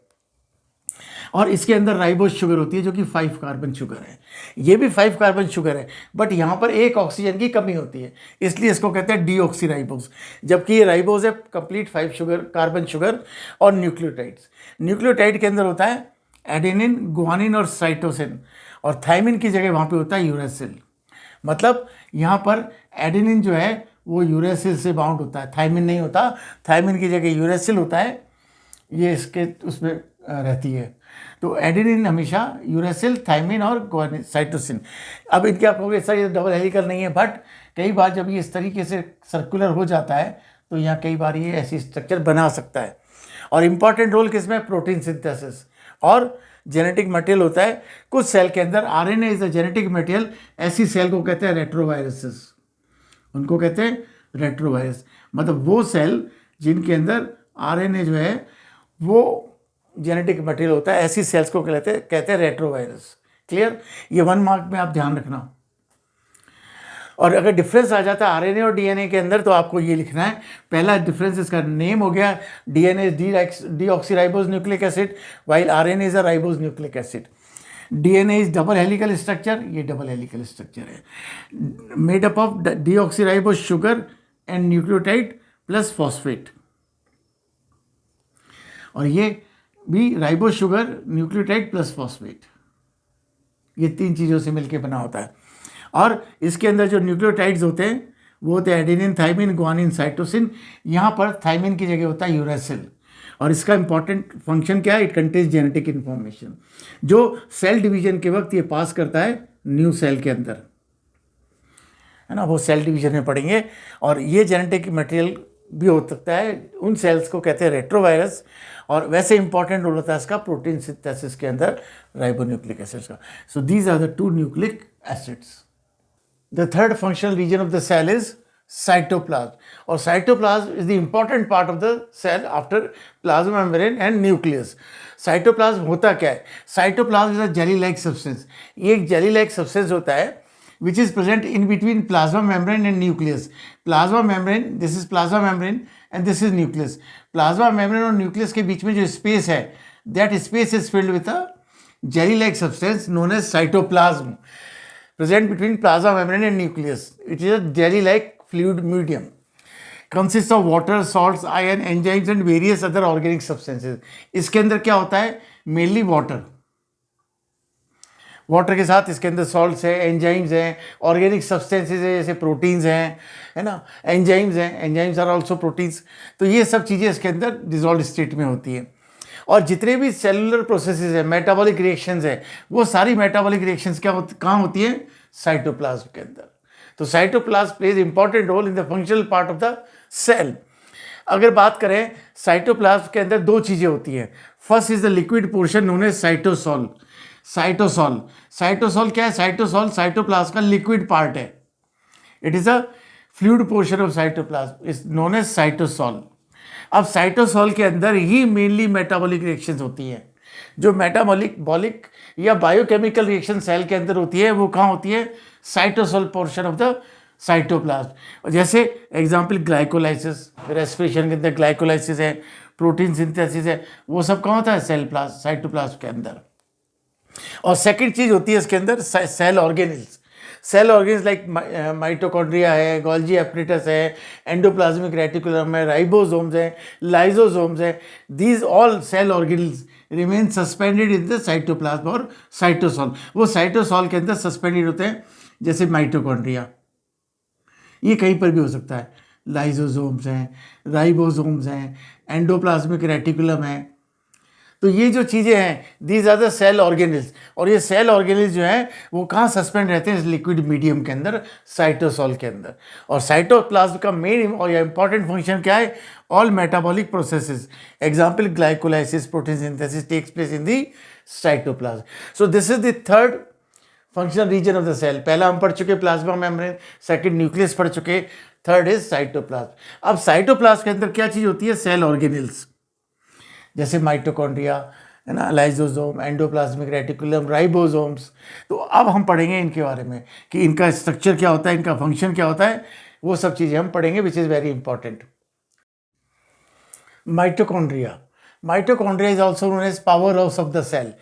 और इसके अंदर राइबोज शुगर होती है जो कि 5 कार्बन शुगर है। ये भी 5 कार्बन शुगर है, बट यहाँ पर एक ऑक्सीजन की कमी होती है, इसलिए इसको कहते हैं डीऑक्सीराइबोज। जबकि ये राइबोज है कंप्लीट 5 शुगर कार्बन शुगर और न्यूक्लियोटाइड्स। न्यूक्लियोटाइड के अंदर होता है एडेनिन, ग्वानिन और साइटोसिन, और थाइमिन की जगह वहाँ पे होता है यूरेसिल। मतलब यहाँ पर एडेनिन जो है वो यूरेसिल से बाउंड होता है, थाइमिन नहीं होता, थाइमिन की जगह यूरेसिल होता है, ये इसके उसमें रहती है। तो एडेनिन हमेशा यूरेसिल, थाइमिन और साइटोसिन। अब इनके आप कहोगे सर ये डबल हेलिकल नहीं है, बट कई बार जब ये इस तरीके से सर्कुलर हो जाता है तो यहाँ कई बार ये ऐसी स्ट्रक्चर बना सकता है। और इम्पॉर्टेंट रोल किसमें, प्रोटीन सिंथेसिस और जेनेटिक मटेरियल होता है कुछ सेल के अंदर। RNA is a genetic material, ऐसी सेल को कहते हैं रेट्रोवायरसेस, उनको कहते हैं रेट्रोवायरस। मतलब वो सेल जिनके अंदर आरएनए जो है वो जेनेटिक मटेरियल होता है, ऐसी सेल्स को कहते हैं रेट्रोवायरस। क्लियर, ये 1 मार्क में आप ध्यान रखना। और अगर डिफरेंस आ जाता है आरएनए और डीएनए के अंदर तो आपको ये लिखना है, पहला डिफरेंस इसका नेम हो गया, DNA is deoxyribose nucleic acid while RNA is a ribose nucleic acid. DNA is double helical structure, ये डबल हेलिकल स्ट्रक्चर है, made up of deoxyribose sugar and nucleotide plus phosphate. और ये भी ribose sugar, nucleotide plus phosphate, ये 3 चीज़ों से मिलकर बना होता है। और इसके अंदर जो न्यूक्लियोटाइड्स होते हैं वो होते हैं एडेनिन, थाइमिन, ग्वानिन, साइटोसिन। यहाँ पर थाइमिन की जगह होता है यूरेसिल, और इसका इंपॉर्टेंट फंक्शन क्या है, इट कंटेन्स जेनेटिक इन्फॉर्मेशन, जो सेल डिवीजन के वक्त ये पास करता है न्यू सेल के अंदर, है ना, वो सेल डिवीजन में पढ़ेंगे। और ये जेनेटिक मटेरियल भी हो सकता है, उन सेल्स को कहते हैं रेट्रोवायरस, और वैसे इंपॉर्टेंट रोल होता है इसका प्रोटीन सिंथेसिस के अंदर राइबोन्यूक्लिक एसिड्स का। So these are the 2 nucleic acids. The third functional region of the cell is cytoplasm, और cytoplasm is the important part of the cell after plasma membrane and nucleus. Cytoplasm होता क्या है, cytoplasm is a jelly like substance, ये एक jelly like substance होता है which is present in between plasma membrane and nucleus. Plasma membrane, this is plasma membrane and this is nucleus. Plasma membrane और nucleus के बीच में जो space है, that space is filled with a jelly-like substance known as cytoplasm, present between plasma membrane and nucleus. It is a jelly-like fluid medium. Consists of water, salts, iron, enzymes and various other organic substances. इसके अंदर क्या होता है, mainly water. Water के साथ इसके अंदर salts हैं, एंजाइम्स हैं, ऑर्गेनिक सब्सटेंसेस हैं जैसे प्रोटीन्स हैं, है ना, एंजाइम्स हैं, एंजाइम्स आर आल्सो प्रोटीन्स। तो ये सब चीज़ें इसके अंदर डिजॉल्व स्टेट में होती हैं। और जितने भी सेलुलर प्रोसेसेस है, मेटाबॉलिक रिएक्शंस है, वो सारी मेटाबॉलिक रिएक्शंस कहाँ होती है? साइटोप्लाज्म के अंदर। तो cytoplasm plays important role in the functional part of the cell. अगर बात करें साइटोप्लाज्म के अंदर दो चीज़ें होती हैं। First is the liquid portion known as cytosol. Cytosol क्या है? साइटोसॉल साइटोप्लाज्म का लिक्विड पार्ट है। It is a fluid portion of cytoplasm is known as cytosol. अब साइटोसॉल के अंदर ही मेनली मेटाबॉलिक रिएक्शंस होती हैं। जो मेटाबॉलिक या बायोकेमिकल रिएक्शन सेल के अंदर होती है वो कहाँ होती है? Cytosol portion of the cytoplasm. जैसे एग्जाम्पल ग्लाइकोलाइसिस, रेस्पिरेशन के अंदर ग्लाइकोलाइसिस है, प्रोटीन सिंथेसिस है, वो सब कहाँ होता है? साइटोप्लाज्म के अंदर। और सेकंड चीज होती है इसके अंदर cell organelles. Cell organs like mitochondria है, गोल्जी एपरेटस है, एंडोप्लाज्मिक रेटिकुलम है, राइबोसोम्स है, लाइसोसोम्स है। These all cell organelles remain suspended in the cytoplasm और साइटोसॉल। वो साइटोसॉल के अंदर सस्पेंडेड होते हैं। जैसे माइटोकॉन्ड्रिया, ये कहीं पर भी हो सकता है। लाइसोसोम्स हैं, राइबोसोम्स हैं, एंडोप्लाज्मिक रेटिकुलम है। तो ये जो चीज़ें हैं these are the cell organelles. और ये सेल ऑर्गेनिल्स जो हैं वो कहाँ सस्पेंड रहते हैं? इस लिक्विड मीडियम के अंदर, साइटोसॉल के अंदर। और साइटोप्लाज्म का मेन और इंपॉर्टेंट फंक्शन क्या है? All metabolic processes, example glycolysis, protein synthesis takes place in the cytoplasm. So this is the third functional region of the cell. पहला हम पढ़ चुके प्लाज्मा मेम्ब्रेन, सेकंड न्यूक्लियस पढ़ चुके, थर्ड इज साइटोप्लाज्म। अब cytoplasm के अंदर क्या चीज़ होती है? सेल ऑर्गेनिल्स, जैसे माइटोकॉन्ड्रिया है ना, लाइसोसोम, एंडोप्लाज्मिक रेटिकुलम, राइबोसोम्स। तो अब हम पढ़ेंगे इनके बारे में कि इनका स्ट्रक्चर क्या होता है, इनका फंक्शन क्या होता है, वो सब चीज़ें हम पढ़ेंगे, which is very important. Mitochondria is also known as power house of the cell.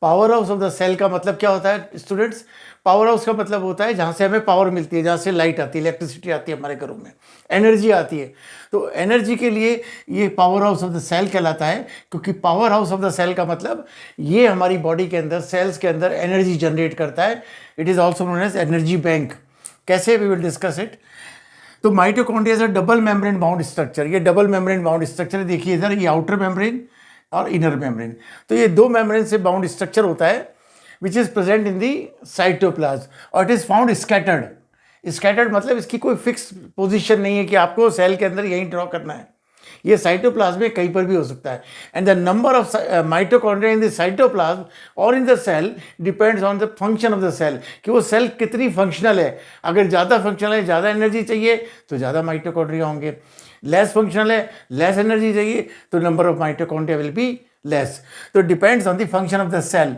Power house of the cell का मतलब क्या होता है स्टूडेंट्स? पावर हाउस का मतलब होता है जहाँ से हमें पावर मिलती है, जहाँ से लाइट आती है, इलेक्ट्रिसिटी आती है हमारे घरों में, एनर्जी आती है। तो एनर्जी के लिए ये power house of the cell कहलाता है, क्योंकि power house of the cell का मतलब ये हमारी बॉडी के अंदर, सेल्स के अंदर एनर्जी जनरेट करता है। It is also known as energy bank. कैसे? We will discuss it. तो mitochondria is a double membrane bound structure. ये डबल मेम्ब्रेन बाउंड स्ट्रक्चर देखिए इधर, ये आउटर मेम्ब्रेन और इनर मेम्ब्रेन। तो ये दो मेम्ब्रेन से बाउंड स्ट्रक्चर होता है which is present in the cytoplasm और it is found scattered. Scattered मतलब इसकी कोई फिक्स पोजीशन नहीं है कि आपको सेल के अंदर यहीं ड्रॉ करना है। ये साइटोप्लाज्म में कहीं पर भी हो सकता है। And the number of mitochondria in the cytoplasm और in the cell depends on the function of the cell, कि वो सेल कितनी फंक्शनल है। अगर ज़्यादा फंक्शनल है, ज़्यादा एनर्जी चाहिए तो ज़्यादा माइटोकॉन्ड्रिया होंगे। लेस फंक्शनल है, लेस एनर्जी चाहिए तो number of mitochondria will be less. तो depends on the function of the cell.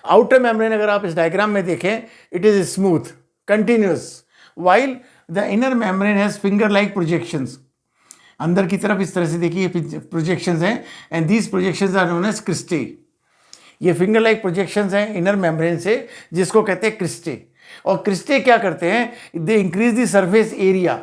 Outer membrane अगर आप इस डायग्राम में देखें, it is smooth continuous, while the inner membrane has finger like projections. अंदर की तरफ इस तरह से देखिए प्रोजेक्शंस हैं, and these projections are known as cristae. ये फिंगर लाइक प्रोजेक्शंस हैं इनर मेम्ब्रेन से, जिसको कहते हैं क्रिस्टे। और क्रिस्टे क्या करते हैं? They increase the surface area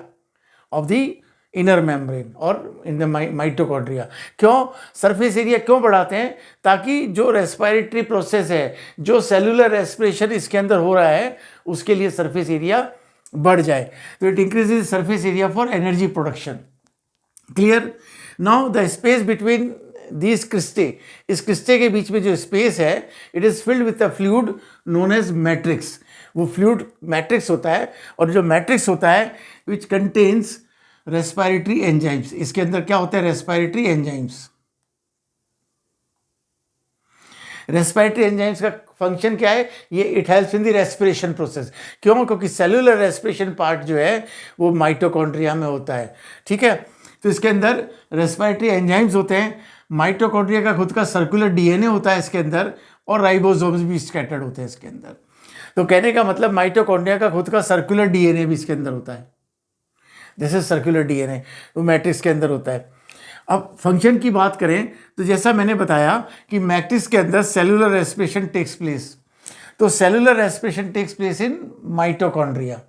of the inner membrane और इन द माइटोकॉन्ड्रिया। क्यों सरफेस एरिया क्यों बढ़ाते हैं? ताकि जो रेस्पिरेटरी प्रोसेस है, जो सेलुलर रेस्पिरेशन इसके अंदर हो रहा है, उसके लिए सरफेस एरिया बढ़ जाए। तो it increases surface area for energy production. Clear? Now the space between these cristae, इस क्रिस्टे के बीच में जो स्पेस है, it is filled with a fluid known as matrix. वो फ्लूइड मैट्रिक्स होता है, और जो मैट्रिक्स होता है विच कंटेन्स रेस्पिरेटरी एंजाइम्स। इसके अंदर क्या होता है? Respiratory enzymes. रेस्पिरेटरी एंजाइम्स का फंक्शन क्या है? ये it helps in the respiration process. क्यों? क्योंकि सेलुलर रेस्पिरेशन पार्ट जो है वो माइटोकॉन्ड्रिया में होता है। ठीक है, तो इसके अंदर रेस्पिरेटरी एंजाइम्स होते हैं। माइटोकॉन्ड्रिया का खुद का सर्कुलर डीएनए होता है इसके अंदर, और राइबोसोम्स भी स्कैटर्ड होते हैं इसके अंदर। तो कहने का मतलब माइटोकॉन्ड्रिया का खुद का सर्कुलर डीएनए भी इसके अंदर होता है। दिस इज सर्कुलर डीएनए, वो मैट्रिक्स के अंदर होता है। अब फंक्शन की बात करें तो जैसा मैंने बताया कि मैट्रिक्स के अंदर सेलुलर रेस्पिरेशन टेक्स प्लेस। तो cellular respiration takes place in mitochondria.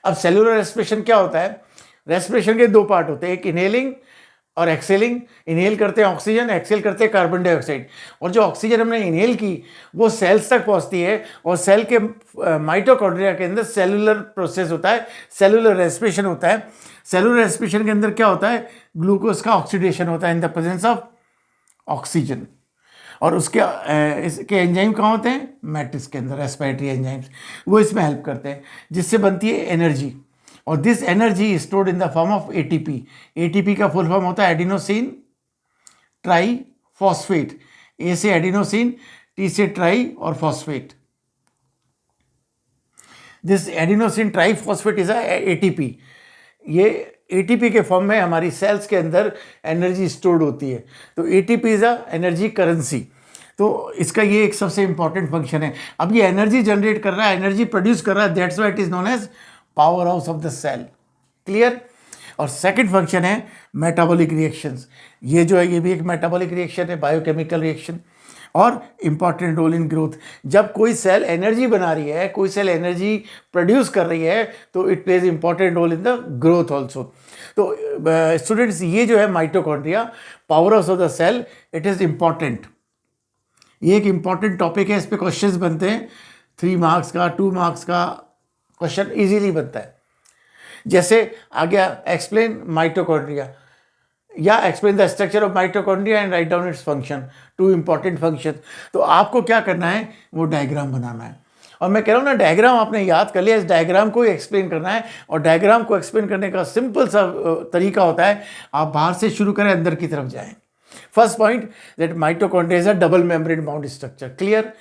अब सेलुलर रेस्पिरेशन क्या होता है? रेस्पिरेशन के दो पार्ट होते हैं, एक इनहेलिंग और एक्सेलिंग। इनहेल करते हैं ऑक्सीजन, एक्सेल करते हैं कार्बन डाइऑक्साइड। और जो ऑक्सीजन हमने इनहेल की वो सेल्स तक पहुंचती है, और सेल के माइटोकॉन्ड्रिया के अंदर सेलुलर प्रोसेस होता है, सेलुलर रेस्पिरेशन होता है। सेलुलर रेस्पिरेशन के अंदर क्या होता है? ग्लूकोज का ऑक्सीडेशन होता है in the presence of oxygen. और उसके इसके एंजाइम कहाँ होते हैं? मैट्रिक्स के अंदर, रेस्पिरेटरी एंजाइम्स, वो इसमें हेल्प करते हैं, जिससे बनती है एनर्जी। और this energy is stored in the form of ATP. ATP का फुल फॉर्म होता है एडिनोसिन ट्राई फॉस्फेट। ए से एडिनोसिन, टी से ट्राई और phosphate. This adenosine try phosphate is ATP. ये एटीपी के फॉर्म में हमारी सेल्स के अंदर एनर्जी स्टोर्ड होती है। तो ATP is a energy currency. तो इसका ये एक सबसे इंपॉर्टेंट फंक्शन है। अब ये एनर्जी जनरेट कर रहा है, एनर्जी प्रोड्यूस कर रहा है, that's why it is known as power house of the cell. Clear? और सेकंड फंक्शन है मेटाबॉलिक रिएक्शंस। ये जो है ये भी एक मेटाबॉलिक रिएक्शन है, बायोकेमिकल रिएक्शन, और इंपॉर्टेंट रोल इन ग्रोथ। जब कोई सेल एनर्जी बना रही है, कोई सेल एनर्जी प्रोड्यूस कर रही है, तो it plays important role in the growth also. तो स्टूडेंट्स, ये जो है mitochondria, power house of the cell, it is important. ये एक इंपॉर्टेंट टॉपिक है, इस पर क्वेश्चंस बनते हैं, 3 मार्क्स का, 2 मार्क्स का क्वेश्चन इजीली बनता है। जैसे आ गया एक्सप्लेन माइटोकॉन्ड्रिया या explain the structure of mitochondria and write down its function, 2 important function. तो आपको क्या करना है, वो डायग्राम बनाना है। और मैं कह रहा हूँ ना, डायग्राम आपने याद कर लिया, इस डायग्राम को ही एक्सप्लेन करना है। और डायग्राम को एक्सप्लेन करने का सिंपल सा तरीका होता है, आप बाहर से शुरू करें, अंदर की तरफ जाएं। First point, that mitochondria is a double membrane bound structure. Clear?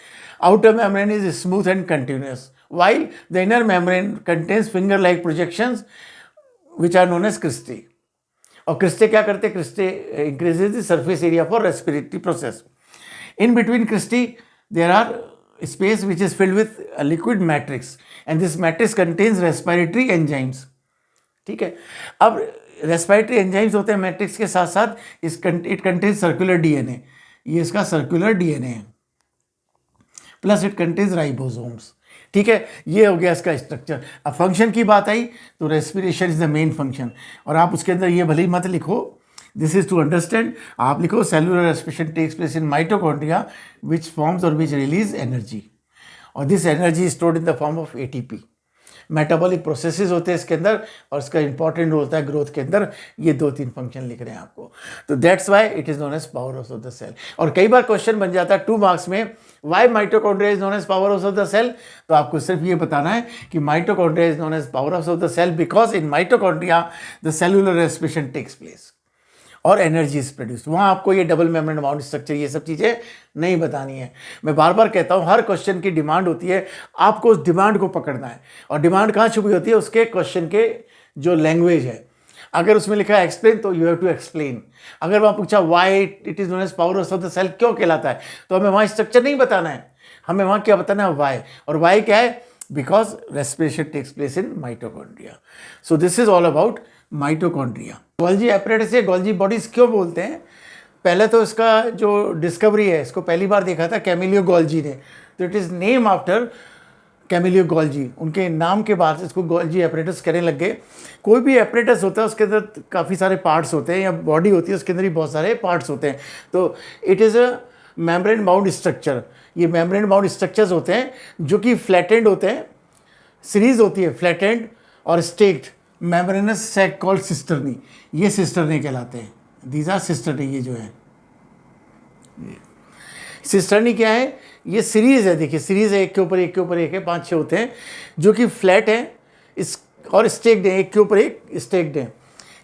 Outer membrane is smooth and continuous, while the inner membrane contains finger-like projections which are known as cristae. और cristae क्या करते हैं? cristae increases the surface area for respiratory process. In between cristae there are space which is filled with a liquid matrix, and this matrix contains respiratory enzymes. ठीक है? अब respiratory enzymes होते हैं matrix के साथ साथ, it contains circular DNA. ये इसका circular DNA है, प्लस इट कंटेन्स राइबोसोम्स। ठीक है, ये हो गया इसका स्ट्रक्चर। अब फंक्शन की बात आई तो respiration is the main function, और आप उसके अंदर ये भले ही मत लिखो, दिस इज टू अंडरस्टैंड, आप लिखो cellular respiration takes place in mitochondria which forms और विच रिलीज एनर्जी, और this energy is stored in the form of ATP. Metabolic processes होते हैं इसके अंदर, और इसका इंपॉर्टेंट रोल होता है ग्रोथ के अंदर। ये 2-3 फंक्शन लिख रहे हैं आपको, तो that's why it is known as power house of the cell. और कई बार क्वेश्चन बन जाता है 2 मार्क्स में, why mitochondria is known as power house of the cell. तो आपको सिर्फ ये बताना है कि mitochondria is known as power house of the cell because in mitochondria the cellular respiration takes place और एनर्जी इज प्रोड्यूस्ड। वहाँ आपको ये डबल मेम्ब्रेन बाउंड स्ट्रक्चर, ये सब चीज़ें नहीं बतानी है। मैं बार बार कहता हूँ, हर क्वेश्चन की डिमांड होती है, आपको उस डिमांड को पकड़ना है। और डिमांड कहाँ छुपी होती है? उसके क्वेश्चन के जो लैंग्वेज है। अगर उसमें लिखा है एक्सप्लेन, तो यू हैव टू एक्सप्लेन। अगर वहाँ पूछा why it is known as power house of the cell, क्यों कहलाता है, तो हमें वहाँ स्ट्रक्चर नहीं बताना है, हमें वहाँ क्या बताना है? वाई। और वाई क्या है? Because respiration takes place in mitochondria. So this is all about mitochondria. Golgi apparatus या गोल्जी बॉडीज क्यों बोलते हैं? पहले तो इसका जो डिस्कवरी है, इसको पहली बार देखा था कैमिलियो गोल्जी ने, तो it is name after Camillo Golgi. उनके नाम के बाद इसको गोल्जी एपरेटस कहने लग गए। कोई भी एपरेटस होता है उसके अंदर काफ़ी सारे पार्ट्स होते हैं, या बॉडी होती है उसके अंदर ही बहुत सारे पार्ट्स होते हैं। तो it is a membrane bound structure. ये मेम्ब्रेन बाउंड स्ट्रक्चर्स होते हैं जो कि फ्लैटेंड होते हैं, सीरीज होती है फ्लैटेंड और stacked membranous sac called cisternae. ये सिस्टर्नी कहलाते हैं, दीज आर सिस्टर्नी। ये जो है सिस्टर्नी क्या है? ये सीरीज है, देखिए सीरीज है, एक के ऊपर एक के ऊपर एक है, 5-6 होते हैं जो कि फ्लैट है इस और स्टेक्ड है, एक के ऊपर एक स्टेक्ड है।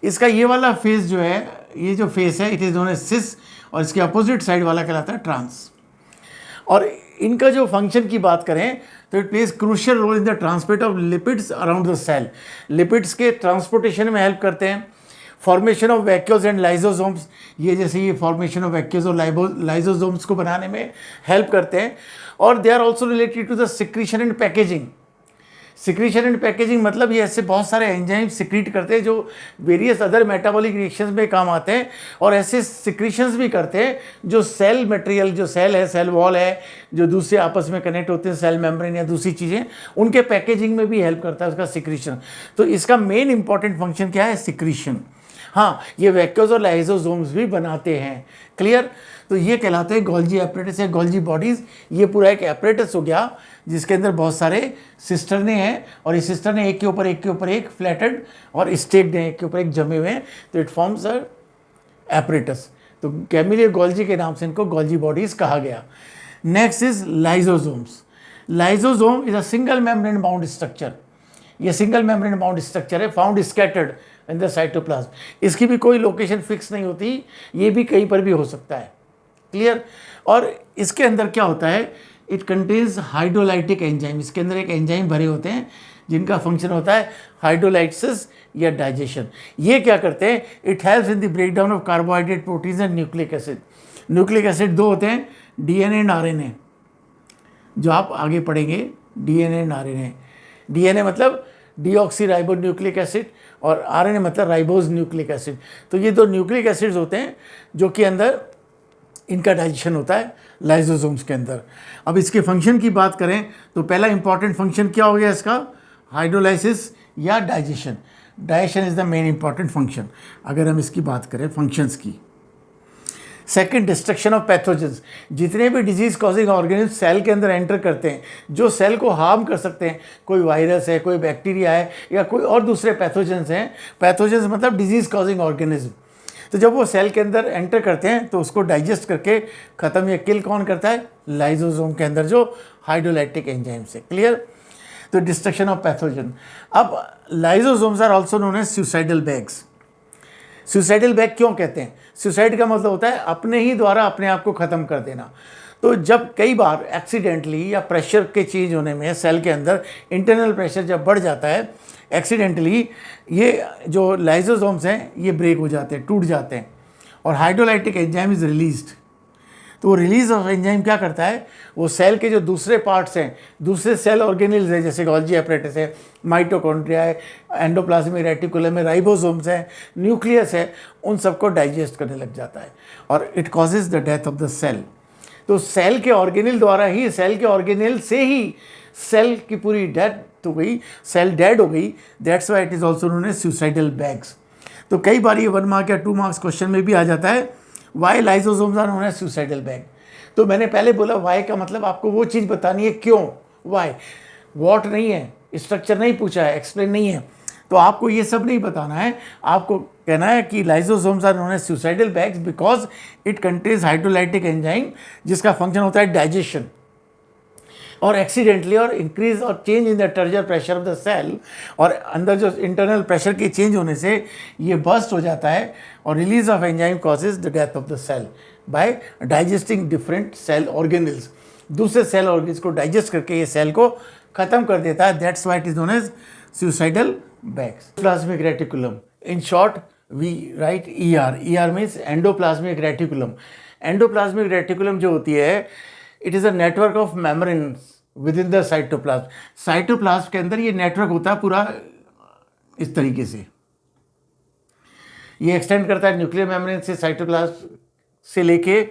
इसका ये वाला फेस जो है, ये जो फेस है, इट इज़ नोन एज सिस, और इसके अपोजिट साइड वाला कहलाता है ट्रांस। और इनका जो फंक्शन की बात करें तो it plays crucial role in the transport of lipids around the cell. Lipids के ट्रांसपोर्टेशन में हेल्प करते हैं, formation of vacuoles and lysosomes, ये जैसे ये फॉर्मेशन ऑफ वैक्यूल्स और लाइजोसोम्स को बनाने में हेल्प करते हैं। और they are also related to the secretion and packaging. Secretion and packaging मतलब ये ऐसे बहुत सारे एंजाइम सिक्रीट करते हैं जो वेरियस अदर मेटाबॉलिक रिएक्शंस में काम आते हैं, और ऐसे सिक्रीशंस भी करते हैं जो सेल मटेरियल, जो सेल है, सेल वॉल है, जो दूसरे आपस में कनेक्ट होते हैं, सेल मेम्ब्रेन या दूसरी चीज़ें, उनके पैकेजिंग में भी हेल्प करता है उसका सिक्रीशन। तो इसका मेन इंपॉर्टेंट फंक्शन क्या है? सिक्रीशन। हाँ, ये वैक्यूल्स और लाइजोसोम्स भी बनाते हैं। क्लियर? तो ये कहलाते हैं गोल्जी एपरेटस या गोल्जी बॉडीज़। ये पूरा एक एपरेटस हो गया जिसके अंदर बहुत सारे सिस्टरने हैं, और ये सिस्टरने एक के ऊपर एक के ऊपर एक फ्लैटेड और स्टेक्ड हैं, एक के ऊपर एक जमे हुए हैं, तो इट फॉर्म्स अ एपरेटस। तो कैमिलिया गोल्जी के नाम से इनको गोल्जी बॉडीज कहा गया। Next is lysosomes. Lysosome is a single membrane bound structure. ये सिंगल मेम्ब्रेन बाउंड स्ट्रक्चर है, found scattered in the cytoplasm. इसकी भी कोई लोकेशन फिक्स नहीं होती, ये भी कहीं पर भी हो सकता है। क्लियर। और इसके अंदर क्या होता है, इट कंटेन्स हाइड्रोलाइटिक एंजाइम। इसके अंदर एक एंजाइम भरे होते हैं जिनका फंक्शन होता है हाइड्रोलाइसिस या डाइजेशन। ये क्या करते हैं, it helps in the breakdown of carbohydrate, proteins and nucleic acid. Nucleic acid दो होते हैं, डीएनए एंड आरएनए, जो आप आगे पढ़ेंगे, डीएनए एंड आरएनए। डीएनए मतलब डीऑक्सी राइबो न्यूक्लिक एसिड और आरएनए मतलब राइबोज न्यूक्लिक एसिड। तो ये दो न्यूक्लिक एसिड्स होते हैं जो कि अंदर इनका डाइजेशन होता है लाइजोसोम्स के अंदर। अब इसके फंक्शन की बात करें तो पहला इंपॉर्टेंट फंक्शन क्या हो गया इसका, हाइड्रोलाइसिस या digestion. Digestion is the main important function अगर हम इसकी बात करें फंक्शंस की। Second, destruction of pathogens. जितने भी डिजीज कॉजिंग ऑर्गेनिज्म सेल के अंदर एंटर करते हैं जो सेल को हार्म कर सकते हैं, कोई वायरस है, कोई बैक्टीरिया है या कोई और दूसरे पैथोजेंस हैं। पैथोजेंस मतलब डिजीज कॉजिंग ऑर्गेनिज्म। तो जब वो सेल के अंदर एंटर करते हैं तो उसको डाइजेस्ट करके ख़त्म या किल कौन करता है, लाइजोसोम के अंदर जो हाइड्रोलाइटिक एंजाइम से। क्लियर। तो डिस्ट्रक्शन ऑफ पैथोजन। अब lysosomes are also known as suicidal bags. Suicidal bag क्यों कहते हैं, सुसाइड का मतलब होता है अपने ही द्वारा अपने आप को ख़त्म कर देना। तो जब कई बार एक्सीडेंटली या प्रेशर के चेंज होने में सेल के अंदर इंटरनल प्रेशर जब बढ़ जाता है एक्सीडेंटली, ये जो लाइजोसोम्स हैं ये ब्रेक हो जाते हैं, टूट जाते हैं और हाइड्रोलाइटिक एंजाइम इज रिलीज्ड। तो वो रिलीज ऑफ एंजाइम क्या करता है, वो सेल के जो दूसरे पार्ट्स हैं, दूसरे सेल ऑर्गेनिल्स हैं, जैसे गोल्जी एपरेटस है, माइटोकॉन्ड्रिया है, एंडोप्लाज्मिक रेटिकुलम है, राइबोसोम्स है, न्यूक्लियस है, उन सबको डाइजेस्ट करने लग जाता है और it causes the death of the cell. तो सेल के ऑर्गेनिल द्वारा ही, सेल के ऑर्गेनिल से ही सेल की पूरी डेथ हो गई, सेल डेड हो गई। That's why it is also known as suicidal bags. तो कई बार ये 1 मार्क या 2 मार्क्स क्वेश्चन में भी आ जाता है, why lysosomes are known as suicidal bag. तो मैंने पहले बोला वाई का मतलब आपको वो चीज़ बतानी है, क्यों, वाई, वॉट नहीं है, स्ट्रक्चर नहीं पूछा है, एक्सप्लेन नहीं है। तो आपको ये सब नहीं बताना है, आपको कहना है कि lysosomes are known as suicidal bags because it contains hydrolytic enzyme जिसका फंक्शन होता है डाइजेशन, और एक्सीडेंटली और इंक्रीज और change in the turgor pressure of the cell, और अंदर जो इंटरनल प्रेशर के चेंज होने से ये बर्स्ट हो जाता है और release of enzyme causes the death of the cell by digesting different cell organelles. दूसरे सेल ऑर्गेनिल्स को डाइजेस्ट करके ये सेल को ख़त्म कर देता है। That's why it is known as suicidal bags. Plasmic reticulum, in short we write ER। ER means endoplasmic reticulum. Endoplasmic reticulum जो होती है, it is a network of membranes within the cytoplasm. Cytoplasm के अंदर ये network होता है पूरा इस तरीके से, ये एक्सटेंड करता है न्यूक्लियर मेम्ब्रेन से साइटोप्लाज्म से लेके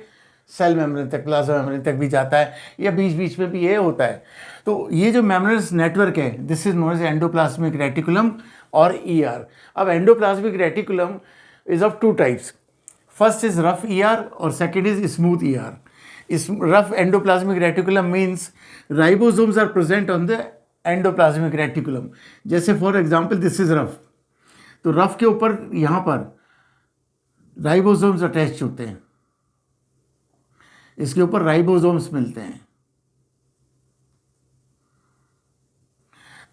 सेल मेम्ब्रेन तक, प्लाज्मा मेम्ब्रेन तक भी जाता है, या बीच बीच में भी ये होता है। तो ये जो मेम्ब्रेन्स नेटवर्क है, this is known as endoplasmic reticulum और ER। अब endoplasmic reticulum is of 2 types, first is rough ER और सेकेंड इज स्मूथ ER। इस rough endoplasmic reticulum means ribosomes are present on the endoplasmic reticulum. जैसे for example this is rough, तो rough के ऊपर यहाँ पर ribosomes attach होते हैं, इसके ऊपर राइबोसोम्स मिलते हैं।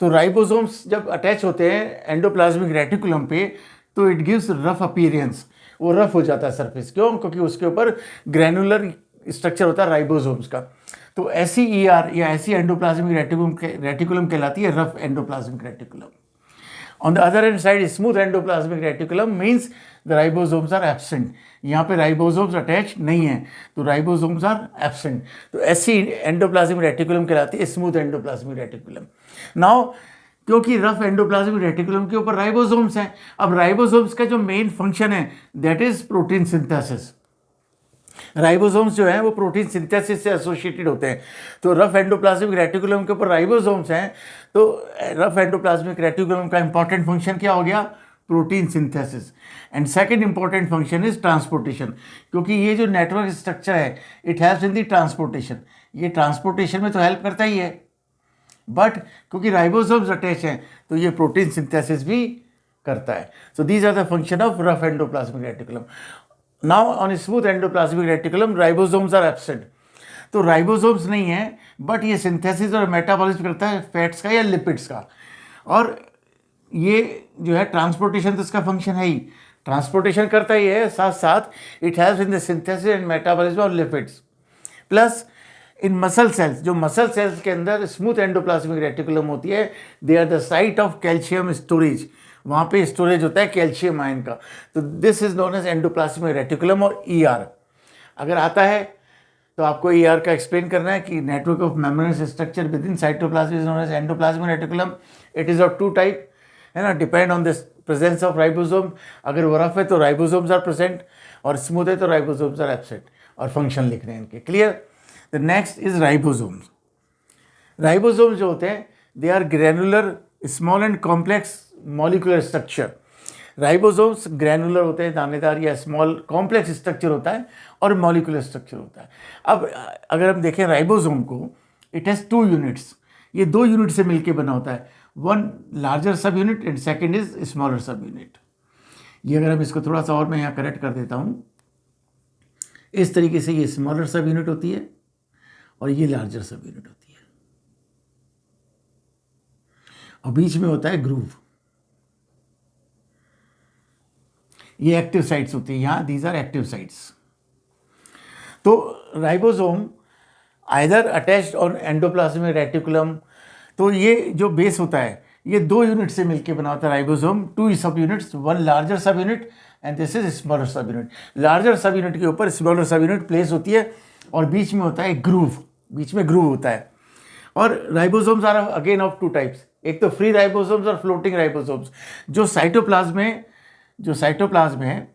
तो राइबोसोम्स जब अटैच होते हैं एंडोप्लाज्मिक रेटिकुलम पे तो इट गिव्स रफ अपीयरेंस, वो रफ हो जाता है सरफेस। क्यों? क्योंकि उसके ऊपर ग्रैनुलर स्ट्रक्चर होता है राइबोसोम्स का। तो ऐसी ER या ऐसी एंडोप्लाज्मिक रेटिकुलम कहलाती है rough endoplasmic reticulum. On the other hand side smooth endoplasmic reticulum means the ribosomes are absent. यहाँ पे राइबोसोम्स अटैच नहीं है, तो राइबोसोम्स आर एब्सेंट। तो ऐसी एंडोप्लाज्मिक रेटिकुलम कहलाती है स्मूथ एंडोप्लाज्मिक रेटिकुलम। नाउ क्योंकि रफ एंडोप्लाज्मिक रेटिकुलम के ऊपर राइबोसोम्स हैं, अब राइबोसोम्स का जो मेन फंक्शन है that is protein synthesis. Ribosomes जो हैं वो प्रोटीन सिंथेसिस से एसोसिएटेड होते हैं। तो रफ एंडोप्लाज्मिक रेटिकुलम के ऊपर राइबोसोम्स हैं, तो रफ एंडोप्लाज्मिक रेटिकुलम का इंपॉर्टेंट फंक्शन क्या हो गया? Protein synthesis. And second important function is transportation, क्योंकि ये जो नेटवर्क स्ट्रक्चर है it helps in the transportation. ये ट्रांसपोर्टेशन में तो हेल्प करता ही है, बट क्योंकि राइबोसोम्स अटैच हैं तो ये प्रोटीन सिंथेसिस भी करता है। So these are the function of rough endoplasmic reticulum. Now on smooth endoplasmic reticulum ribosomes are absent. तो राइबोसोम्स नहीं है, बट ये सिंथेसिस और मेटाबॉलिज्म करता है फैट्स का या लिपिड्स का। और ये जो है ट्रांसपोर्टेशन तो इसका फंक्शन है ही, ट्रांसपोर्टेशन करता ही है, साथ साथ it helps in the synthesis and metabolism of lipids. Plus in muscle cells, जो मसल सेल्स के अंदर स्मूथ एंडोप्लाज्मिक रेटिकुलम होती है, they are the site of calcium storage. वहाँ पे स्टोरेज होता है कैल्शियम आयन का। तो this is known as endoplasmic reticulum और ईआर। अगर आता है तो आपको ईआर का एक्सप्लेन करना है कि network of membranous structure within cytoplasm is known as endoplasmic reticulum. It is of two type, है ना, depend on this presence of ribosome. अगर वो रफ है तो राइबोसोम्स आर प्रेजेंट, और स्मूथ है तो राइबोसोम्स आर एब्सेंट। और फंक्शन लिख रहे हैं इनके, clear. The next is ribosomes. Ribosomes जो होते हैं they are granular small and complex molecular structure. Ribosomes granular होते हैं, दानेदार या स्मॉल कॉम्प्लेक्स स्ट्रक्चर होता है, और मॉलिक्यूलर स्ट्रक्चर होता है। अब अगर हम देखें राइबोसोम को, इट हैज़ 2 यूनिट्स। ये 2 यूनिट से मिलकर बना होता है, वन लार्जर सब unit and second is smaller सब यूनिट। ये अगर हम इसको थोड़ा सा और मैं यहाँ करेक्ट कर देता हूँ, इस तरीके से ये स्मॉलर सब यूनिट होती है और ये लार्जर सब यूनिट होती है, और बीच में होता है ग्रूव। ये एक्टिव साइट्स होती है यहाँ, दीज आर एक्टिव साइट्स। तो ribosome either attached on endoplasmic reticulum, तो ये जो बेस होता है ये 2 यूनिट से मिलकर बना होता है राइबोसोम, 2 सब यूनिट्स, वन लार्जर सब unit and this is smaller सब यूनिट। लार्जर सब यूनिट के ऊपर स्मॉलर सब यूनिट प्लेस होती है, और बीच में होता है ग्रूव, बीच में ग्रूव होता है। और ribosomes are again of 2 types, एक तो फ्री राइबोसोम्स और फ्लोटिंग राइबोसोम्स। जो साइटोप्लाज्म है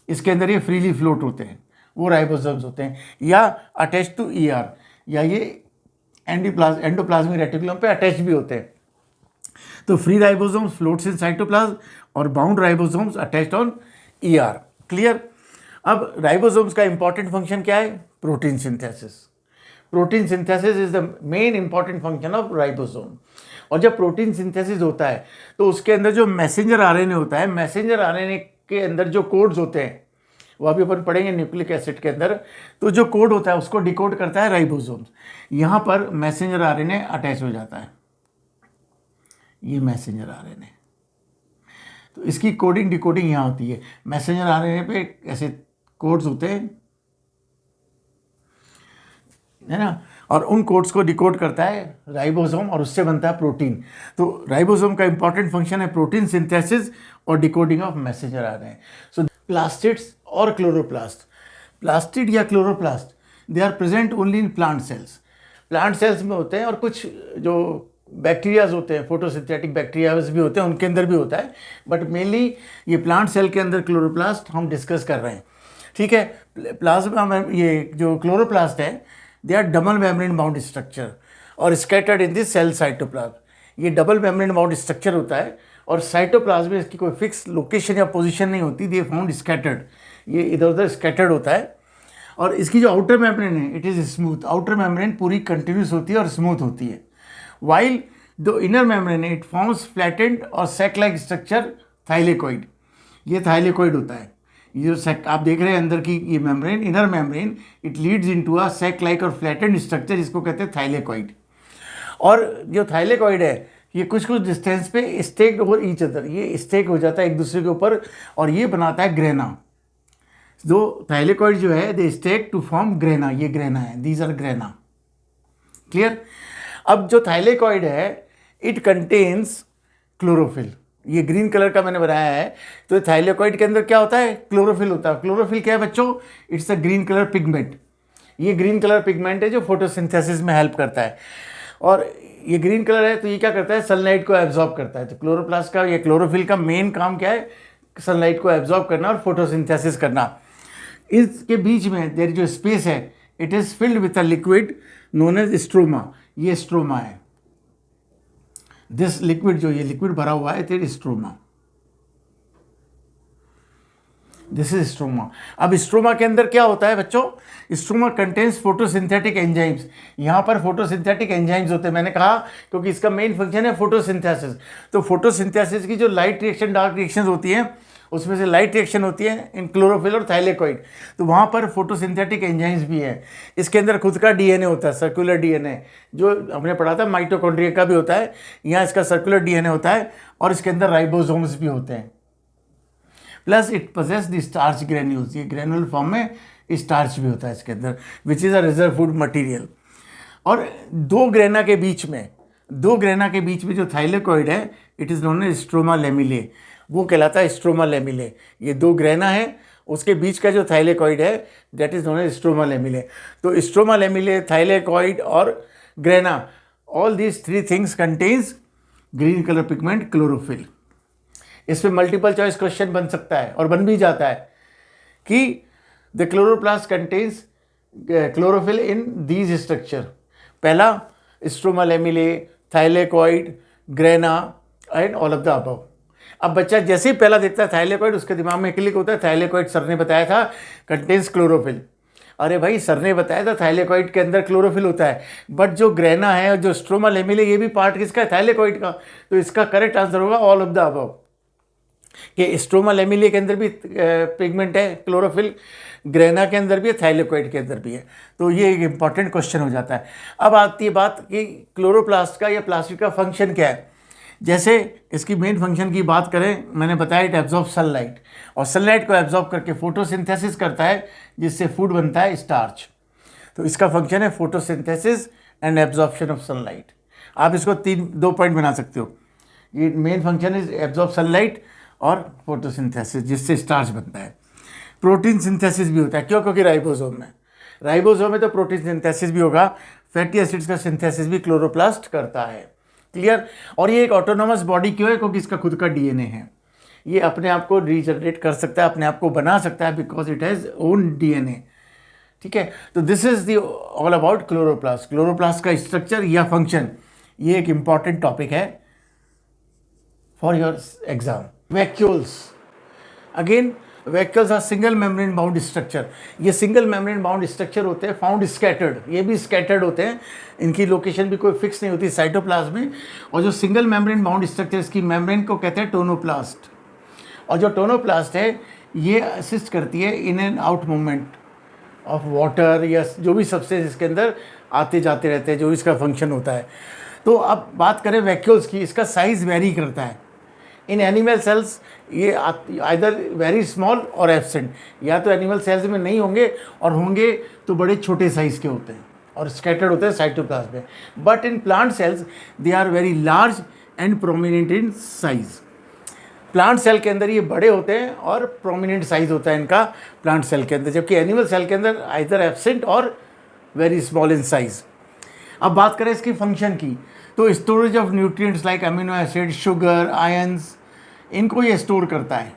इसके अंदर ये फ्रीली फ्लोट होते हैं, वो राइबोसोम्स होते हैं, या अटैच टू ईआर, या ये एंडोप्लाज्मिक रेटिकुलम पे अटैच भी होते हैं। तो free ribosomes floats in cytoplasm और bound ribosomes attached on ER, clear. अब राइबोसोम्स का इंपॉर्टेंट फंक्शन क्या है? Protein synthesis. Protein synthesis is the main important function of ribosome. और जब प्रोटीन सिंथेसिस होता है तो उसके अंदर जो मैसेंजर आरएनए होता है, मैसेंजर आरएनए के अंदर जो कोड्स होते हैं वो अभी अपन पढ़ेंगे न्यूक्लिक एसिड के अंदर, तो जो कोड होता है उसको डिकोड करता है राइबोसोम्स। यहाँ पर मैसेंजर आरएनए अटैच हो जाता है, ये मैसेंजर आरएनए, तो इसकी कोडिंग डिकोडिंग यहाँ होती है। मैसेंजर आरएनए पे ऐसे कोड्स होते हैं, है ना, और उन कोड्स को डिकोड करता है राइबोसोम और उससे बनता है प्रोटीन। तो राइबोसोम का इंपॉर्टेंट फंक्शन है प्रोटीन सिंथेसिस और decoding of messenger RNA. So plastids और क्लोरोप्लास्ट, प्लास्टिड या chloroplast, they are present only in plant cells. Plant cells में होते हैं, और कुछ जो बैक्टीरियाज होते हैं, फोटोसिंथेटिक बैक्टीरियाज भी होते हैं, उनके अंदर भी होता है, बट मेनली ये प्लांट सेल के अंदर क्लोरोप्लास्ट हम डिस्कस कर रहे हैं, ठीक है। प्लाज्मा में ये जो क्लोरोप्लास्ट है, they are double membrane bound structure और scattered in this cell cytoplasm. ये डबल मेम्ब्रेन बाउंड स्ट्रक्चर होता है, और साइटोप्लाज्म में इसकी कोई फिक्स लोकेशन या पोजीशन नहीं होती, दे फाउंड स्कैटर्ड, ये इधर उधर स्कैटर्ड होता है। और इसकी जो आउटर मेम्ब्रेन है, it is smooth, outer membrane पूरी कंटिन्यूस होती है और स्मूथ होती है, while the inner membrane it forms flattened और सैक लाइक स्ट्रक्चर थाइलेकोइड। ये थाइलेकोइड होता है, ये जो आप देख रहे हैं अंदर की ये membrane, inner membrane, it leads into a sac like और फ्लैटेंड स्ट्रक्चर, जिसको कहते हैं थाइलेकोइड। और जो थाइलेकोइड है ये कुछ कुछ डिस्टेंस पे स्टेक्ड ओवर ईच अदर, ये स्टेक हो जाता है एक दूसरे के ऊपर, और ये बनाता है ग्रेना। दो थाइलेकोइड जो है दे स्टेक टू फॉर्म ग्रेना, ये ग्रेना है, दीज आर ग्रेना, क्लियर। अब जो थाइलेकोइड है इट कंटेन्स क्लोरोफिल, ये ग्रीन कलर का मैंने बनाया है, तो थाइलेकोइड के अंदर क्या होता है? क्लोरोफिल होता है। क्लोरोफिल क्या है बच्चों? It's a green colour pigment. ये ग्रीन कलर पिगमेंट है जो फोटोसिंथेसिस में हेल्प करता है, और ये ग्रीन कलर है तो ये क्या करता है? सनलाइट को एब्जॉर्ब करता है। तो क्लोरोप्लास्ट का, ये क्लोरोफिल का मेन काम क्या है? सनलाइट को एब्जॉर्ब करना और फोटोसिंथेसिस करना। इसके बीच में देयर जो स्पेस है, it is filled with a liquid known as stroma, ये स्ट्रोमा है। दिस लिक्विड, जो ये लिक्विड भरा हुआ है, it is stroma, this is stroma. अब स्ट्रोमा के अंदर क्या होता है बच्चों? Stroma contains photosynthetic enzymes. यहाँ पर फोटोसिंथेटिक एंजाइम्स होते हैं, मैंने कहा क्योंकि इसका मेन फंक्शन है फोटोसिंथेसिस। तो फोटोसिंथेसिस की जो लाइट रिएक्शन डार्क रिएक्शन होती हैं उसमें से लाइट रिएक्शन होती है इन क्लोरोफिल और थाइलेकोइड, तो वहाँ पर फोटोसिंथेटिक एंजाइम्स भी हैं। इसके अंदर खुद का डीएनए होता है, सर्कुलर डीएनए, जो हमने पढ़ा था माइटोकॉन्ड्रिया का भी होता है, यहाँ इसका सर्कुलर डीएनए होता है और इसके अंदर राइबोसोम्स भी होते हैं। Plus it possess the starch granules, ये ग्रेनुल फॉर्म में स्टार्च भी होता है इसके अंदर, which is a reserve food material. और दो ग्रेना के बीच में जो थाइलेकोइड है, it is known as stroma lamellae, वो कहलाता है स्ट्रोमा लेमिले। ये दो ग्रेना है, उसके बीच का जो थाइलेकोइड है that is known as stroma lamellae. तो स्ट्रोमा लेमिले, थाइलेकोइड और grana, all these three things contains green colour pigment chlorophyll. इस पर मल्टीपल चॉइस क्वेश्चन बन सकता है और बन भी जाता है कि the chloroplast contains chlorophyll in these structure. पहला stroma lamellae, thylakoid, grana and all of the above. अब बच्चा जैसे ही पहला देखता है थाइलेकोइड, उसके दिमाग में क्लिक होता है थाइलेकोइड सर ने बताया था कंटेन्स क्लोरोफिल। अरे भाई, सर ने बताया था थाइलेकोइड के अंदर क्लोरोफिल होता है, बट जो ग्रेना है और जो स्ट्रोमा लेमिले, ये भी पार्ट किसका है? थाइलेकोइड का। तो इसका करेक्ट आंसर होगा ऑल ऑफ द अबव, कि स्ट्रोमा लेमिले के अंदर भी पिगमेंट है क्लोरोफिल, ग्रेना के अंदर भी है, थाइलेकोइड के अंदर भी है। तो ये एक इंपॉर्टेंट क्वेश्चन हो जाता है। अब आती है बात कि क्लोरोप्लास्ट का या प्लास्टिक का फंक्शन क्या है। जैसे इसकी मेन फंक्शन की बात करें, मैंने बताया इट एब्जॉर्ब सनलाइट, और सनलाइट को एब्जॉर्ब करके फोटोसिंथेसिस करता है, जिससे फूड बनता है स्टार्च। तो इसका फंक्शन है photosynthesis and absorption of sunlight. आप इसको दो पॉइंट बना सकते हो। ये main function is absorb sunlight और फोटोसिंथेसिस, जिससे स्टार्च बनता है। प्रोटीन सिंथेसिस भी होता है, क्यों? क्योंकि राइबोसोम में तो प्रोटीन सिंथेसिस भी होगा। फैटी एसिड्स का सिंथेसिस भी क्लोरोप्लास्ट करता है। क्लियर? और ये एक ऑटोनोमस बॉडी क्यों है? क्योंकि इसका खुद का डीएनए है, ये अपने आप को रीजनरेट कर सकता है, अपने आप को बना सकता है, because it has own DNA. ठीक है, तो this is the all about chloroplast. Chloroplast का स्ट्रक्चर या फंक्शन, ये एक इंपॉर्टेंट टॉपिक है for your exam. Vacuoles, again vacuoles are single membrane bound structure. ये सिंगल मेम्ब्रेन बाउंड स्ट्रक्चर होते हैं, फाउंड स्कैटर्ड, ये भी स्कैटर्ड होते हैं, इनकी लोकेशन भी कोई फिक्स नहीं होती साइटोप्लाज्म में। और जो सिंगल मेम्ब्रेन बाउंड स्ट्रक्चर, इसकी मेम्ब्रेन को कहते हैं टोनोप्लास्ट। और जो टोनोप्लास्ट है, ये असिस्ट करती है इन and out movement of water या जो भी सबसे इसके अंदर आते जाते रहते हैं, जो इसका फंक्शन होता है। तो अब बात करें वैक्यूल्स की, इसका साइज़ वेरी करता है। इन एनिमल सेल्स ये आइदर वेरी स्मॉल और एब्सेंट, या तो एनिमल सेल्स में नहीं होंगे, और होंगे तो बड़े छोटे साइज़ के होते हैं और स्कैटर्ड होते हैं साइटोप्लाज्म में। But in plant cells they are very large and prominent in size. Plant cell के अंदर ये बड़े होते हैं और प्रोमिनेंट साइज होता है इनका प्लांट सेल के अंदर, जबकि एनिमल सेल के अंदर आइदर एब्सेंट और वेरी स्मॉल इन साइज। अब बात करें इसकी फंक्शन की, तो storage of nutrients like amino acid, sugar, ions, इनको ये स्टोर करता है।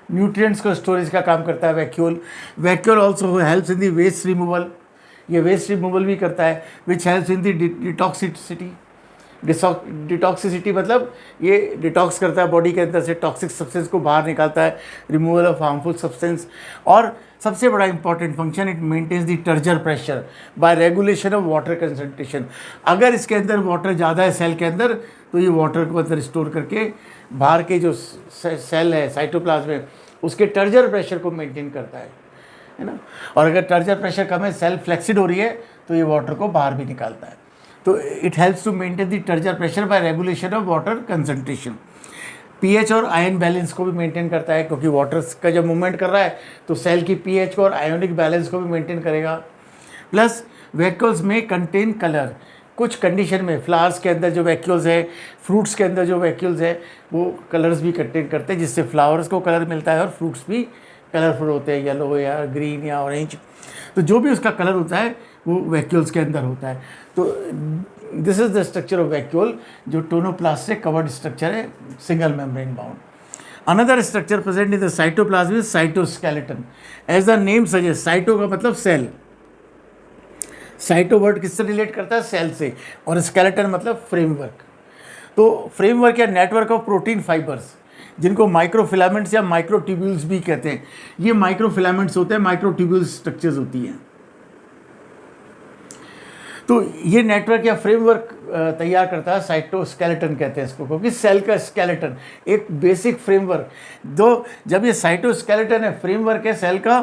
न्यूट्रिएंट्स को स्टोरेज का काम करता है vacuole. Vacuole also helps in the waste removal, ये वेस्ट रिमूवल भी करता है, विच हेल्प्स इन द डिटॉक्सिसिटी। डिटॉक्सिसिटी मतलब ये डिटॉक्स करता है बॉडी के अंदर से टॉक्सिक सब्सटेंस को बाहर निकालता है, रिमूवल ऑफ हार्मफुल सब्सटेंस। और सबसे बड़ा important function, it maintains the turgor pressure by regulation of water concentration. अगर इसके अंदर वाटर ज़्यादा है सेल के अंदर, तो ये वाटर को अंदर स्टोर करके बाहर के जो सेल है साइटोप्लाज्म में, उसके टर्जर प्रेशर को मेंटेन करता है ना। और अगर टर्जर प्रेशर कम है, सेल फ्लेक्सिड हो रही है, तो ये वाटर को बाहर भी निकालता है। तो it helps to maintain the turgor pressure by regulation of water concentration. PH और आयन बैलेंस को भी मेंटेन करता है, क्योंकि वाटर का जब मूवमेंट कर रहा है तो सेल की पीएच को और आयोनिक बैलेंस को भी मेंटेन करेगा। प्लस वैक्यूल्स में कंटेन कलर, कुछ कंडीशन में फ्लावर्स के अंदर जो वैक्यूल्स है, फ्रूट्स के अंदर जो वैक्यूल्स है, वो कलर्स भी कंटेन करते हैं, जिससे फ्लावर्स को कलर मिलता है और फ्रूट्स भी कलरफुल होते हैं, येलो या ग्रीन या ऑरेंज। तो जो भी उसका कलर होता है वो वैक्यूल्स के अंदर होता है। तो this is the structure of vacuole, जो टोनोप्लास्ट से कवर्ड स्ट्रक्चर है, single membrane bound. Another structure present in the cytoplasm is cytoskeleton. As the name suggest, cyto का मतलब सेल, साइटो वर्ड किससे रिलेट करता है? सेल से, और स्केलेटन मतलब फ्रेमवर्क। तो फ्रेमवर्क या नेटवर्क ऑफ प्रोटीन फाइबर्स, जिनको माइक्रोफिलामेंट्स या माइक्रोट्यूब्यूल्स भी कहते हैं, ये माइक्रोफिलामेंट्स होते हैं, माइक्रोट्यूब्यूल्स स्ट्रक्चर्स होती हैं। तो ये नेटवर्क या फ्रेमवर्क तैयार करता है, साइटोस्केलेटन कहते हैं इसको, क्योंकि सेल का स्केलेटन एक बेसिक फ्रेमवर्क। जब ये साइटोस्केलेटन है, फ्रेमवर्क है सेल का,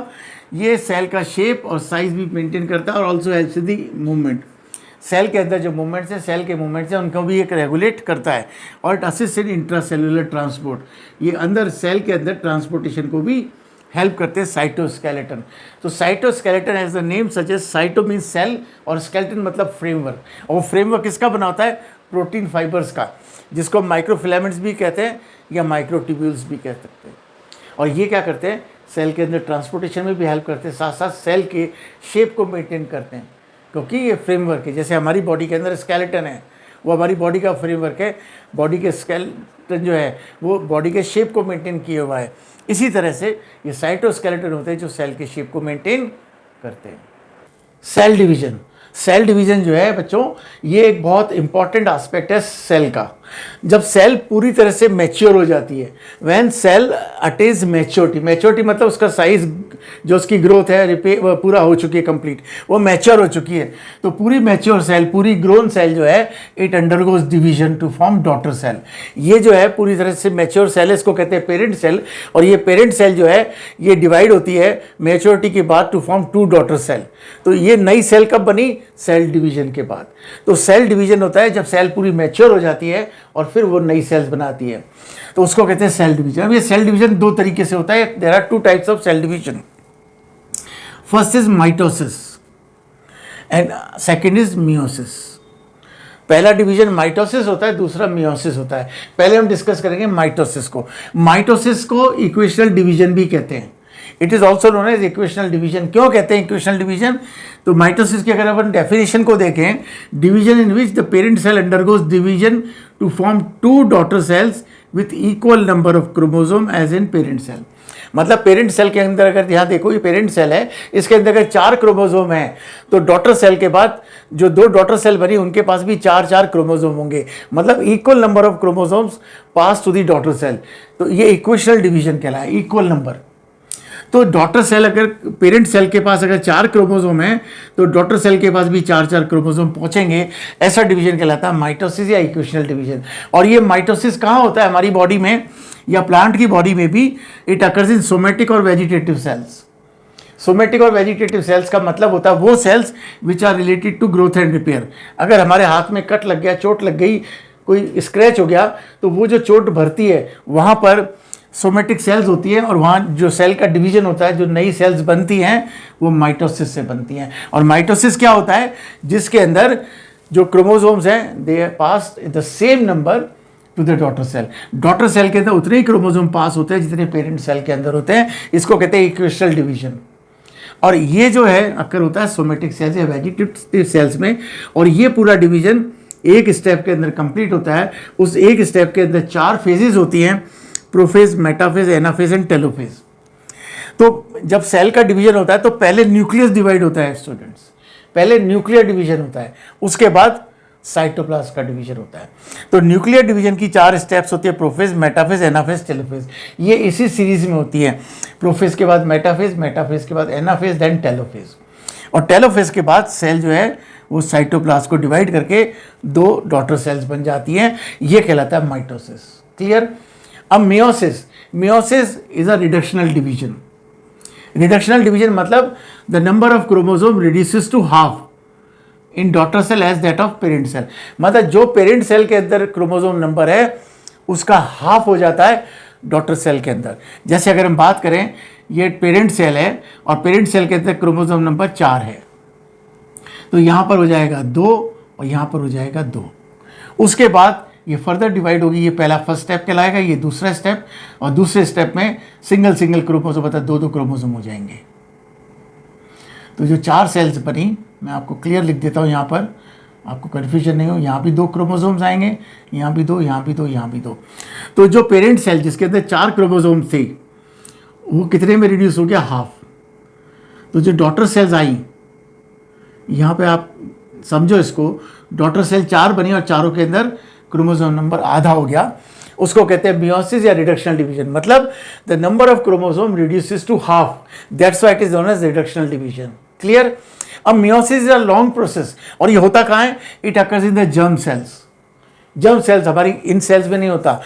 ये सेल का शेप और साइज भी मेंटेन करता है और also helps the movement. Cell के अंदर जो मूवमेंट्स हैं, सेल के मूवमेंट्स हैं, उनको भी एक रेगुलेट करता है और it assist in intracellular transport. ये अंदर सेल के अंदर ट्रांसपोर्टेशन को भी हेल्प करते हैं साइटोस्केलेटन। तो cytoskeleton as the name suggest, cyto means cell और स्केलेटन मतलब फ्रेमवर्क। और वो फ्रेमवर्क किसका बना होता है? प्रोटीन फाइबर्स का, जिसको माइक्रोफिलामेंट्स भी कहते हैं या माइक्रोट्यूब्यूल्स भी कह सकते हैं। और ये क्या करते हैं? सेल के अंदर ट्रांसपोर्टेशन में भी हेल्प करते हैं, साथ साथ सेल के शेप को मेंटेन करते हैं, क्योंकि ये फ्रेमवर्क है। जैसे हमारी बॉडी के अंदर स्केलेटन है, वो हमारी बॉडी का फ्रेमवर्क है। बॉडी के स्केलेटन जो है वो बॉडी के शेप को मेंटेन किया हुआ है। इसी तरह से ये साइटोस्केलेटन होते हैं जो सेल के शेप को मेंटेन करते हैं। सेल डिवीजन, सेल डिवीजन जो है बच्चों, ये एक बहुत इंपॉर्टेंट एस्पेक्ट है सेल का। जब सेल पूरी तरह से मैच्योर हो जाती है, when cell attains maturity, maturity मतलब उसका साइज, जो उसकी ग्रोथ है वो पूरा हो चुकी है, कंप्लीट, वो मैच्योर हो चुकी है। तो पूरी मैच्योर सेल, पूरी ग्रोन सेल जो है, it undergoes division to form daughter cell. ये जो है पूरी तरह से मैच्योर सेल है, इसको कहते हैं पेरेंट सेल। और ये पेरेंट सेल जो है ये डिवाइड होती है मैच्योरिटी के बाद टू फॉर्म 2 डॉटर सेल। तो ये नई सेल कब बनी? सेल डिवीजन के बाद। तो सेल डिवीजन होता है जब सेल पूरी मैच्योर हो जाती है और फिर वो नई सेल्स बनाती है, तो उसको कहते हैं सेल डिवीजन। अब ये सेल डिवीजन 2 तरीके से होता है। There are 2 types of cell division. First is mitosis and second is meiosis. पहला डिवीजन माइटोसिस होता है, दूसरा मियोसिस होता है। पहले हम डिस्कस करेंगे माइटोसिस को। माइटोसिस को इक्वेशनल डिवीजन भी कहते हैं। It is also known as equational division. क्यों कहते हैं इक्वेशनल डिवीजन? तो माइटोसिस की अगर अपन डेफिनेशन को देखें, division in which the parent cell undergoes division to form 2 daughter cells with equal number of chromosome as in parent cell. मतलब parent cell के अंदर अगर यहाँ देखो, ये पेरेंट सेल है, इसके अंदर अगर 4 क्रोमोसोम हैं, तो डॉटर सेल के बाद जो 2 डॉटर सेल बनी उनके पास भी 4 क्रोमोसोम होंगे। मतलब equal number of chromosomes pass to the daughter cell. तो ये इक्वेशनल डिवीजन कहलाया, इक्वल नंबर। तो डॉटर सेल, अगर पेरेंट सेल के पास अगर 4 क्रोमोसोम हैं, तो डॉटर सेल के पास भी 4 क्रोमोसोम पहुंचेंगे। ऐसा डिवीजन कहलाता है माइटोसिस या इक्वेशनल डिवीजन। और ये माइटोसिस कहाँ होता है? हमारी बॉडी में या प्लांट की बॉडी में भी। इट अकर्स इन सोमेटिक और वेजिटेटिव सेल्स। सोमेटिक और वेजिटेटिव सेल्स का मतलब होता है वो cells which are related to growth and repair. अगर हमारे हाथ में कट लग गया, चोट लग गई, कोई स्क्रैच हो गया, तो वो जो चोट भरती है वहाँ पर सोमेटिक सेल्स होती है, और वहाँ जो सेल का डिवीजन होता है, जो नई सेल्स बनती हैं, वो माइटोसिस से बनती हैं। और माइटोसिस क्या होता है? जिसके अंदर जो क्रोमोसोम्स हैं, they pass the same number to the daughter cell. Daughter cell के अंदर उतने ही क्रोमोसोम पास होते हैं जितने पेरेंट सेल के अंदर होते हैं। इसको कहते हैं इक्वेशनल डिवीजन। और ये जो है अक्सर होता है सोमेटिक सेल्स या वेजिटेटिव सेल्स में। और ये पूरा डिवीजन एक स्टेप के अंदर कंप्लीट होता है। उस एक स्टेप के अंदर 4 फेजेज होती हैं, prophase, metaphase, anaphase and telophase. तो जब सेल का डिवीजन होता है तो पहले न्यूक्लियस डिवाइड होता है स्टूडेंट्स, पहले न्यूक्लियर डिवीजन होता है, उसके बाद साइटोप्लाज्म का डिवीजन होता है। तो न्यूक्लियर डिवीजन की 4 स्टेप्स होती है, प्रोफेज, मेटाफेज, एनाफेज, टेलोफेज। ये इसी सीरीज में होती है। प्रोफेज के बाद मेटाफेज, मेटाफेज के बाद एनाफेज, देन टेलोफेज। और टेलोफेज के बाद सेल जो है वो साइटोप्लाज्म को डिवाइड करके 2 डॉटर सेल्स बन जाती हैं। ये कहलाता है माइटोसिस। क्लियर? अब meiosis, meiosis is a reductional division. Reductional division मतलब the number of chromosome reduces to half in daughter cell as that of parent cell. मतलब जो पेरेंट सेल के अंदर क्रोमोसोम नंबर है उसका हाफ हो जाता है डॉटर सेल के अंदर। जैसे अगर हम बात करें, ये पेरेंट सेल है और पेरेंट सेल के अंदर क्रोमोसोम नंबर 4 है, तो यहाँ पर हो जाएगा 2 और यहाँ पर हो जाएगा 2। उसके बाद ये फर्दर डिवाइड होगी। ये पहला फर्स्ट स्टेप कहलाएगा, ये दूसरा स्टेप, और दूसरे स्टेप में सिंगल क्रोमोसोम, मतलब 2 क्रोमोसोम हो जाएंगे। तो जो 4 सेल्स बनी, मैं आपको क्लियर लिख देता हूँ यहाँ पर, आपको कन्फ्यूजन नहीं हो। यहाँ भी 2 क्रोमोसोम्स आएंगे, यहाँ भी 2, यहाँ भी 2, यहाँ भी 2। तो जो पेरेंट सेल जिसके अंदर 4 क्रोमोसोम थे, वो कितने में रिड्यूस हो गया? हाफ। तो जो डॉटर सेल्स आई, यहाँ पे आप समझो इसको, डॉटर सेल 4 बनी और चारों के अंदर क्रोमोसोम नंबर आधा हो गया, उसको कहते हैं मियोसिस या रिडक्शनल डिवीजन। मतलब the number of chromosome reduces to half, that's why it is known as reductional division. Clear? अब meiosis is a long process, और ये होता कहाँ है? It occurs in the germ cells. Germ cells हमारी इन sales में नहीं होता,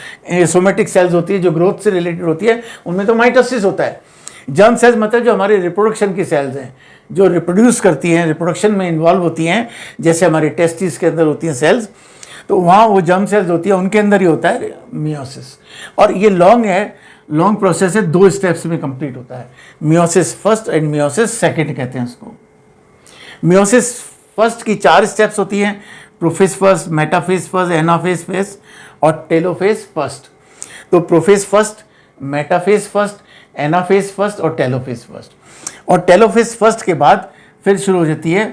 सोमेटिक सेल्स होती है जो ग्रोथ से रिलेटेड होती है, उनमें तो माइटोसिस होता है। जर्म सेल्स मतलब जो हमारे रिप्रोडक्शन की सेल्स हैं, जो रिप्रोड्यूस करती हैं, रिप्रोडक्शन में इन्वॉल्व होती हैं, जैसे हमारे टेस्टिस के अंदर होती हैं सेल्स, तो वहाँ वो जर्म सेल्स होती है, उनके अंदर ही होता है मियोसिस। और ये लॉन्ग है, लॉन्ग प्रोसेस है, 2 स्टेप्स में कंप्लीट होता है। Meiosis first and meiosis second कहते हैं उसको। मियोसिस फर्स्ट की 4 स्टेप्स होती हैं, prophase first, metaphase first, anaphase first और टेलोफेज फर्स्ट। तो prophase first, metaphase first, anaphase first और टेलोफेज फर्स्ट। और टेलोफेज फर्स्ट के बाद फिर शुरू हो जाती है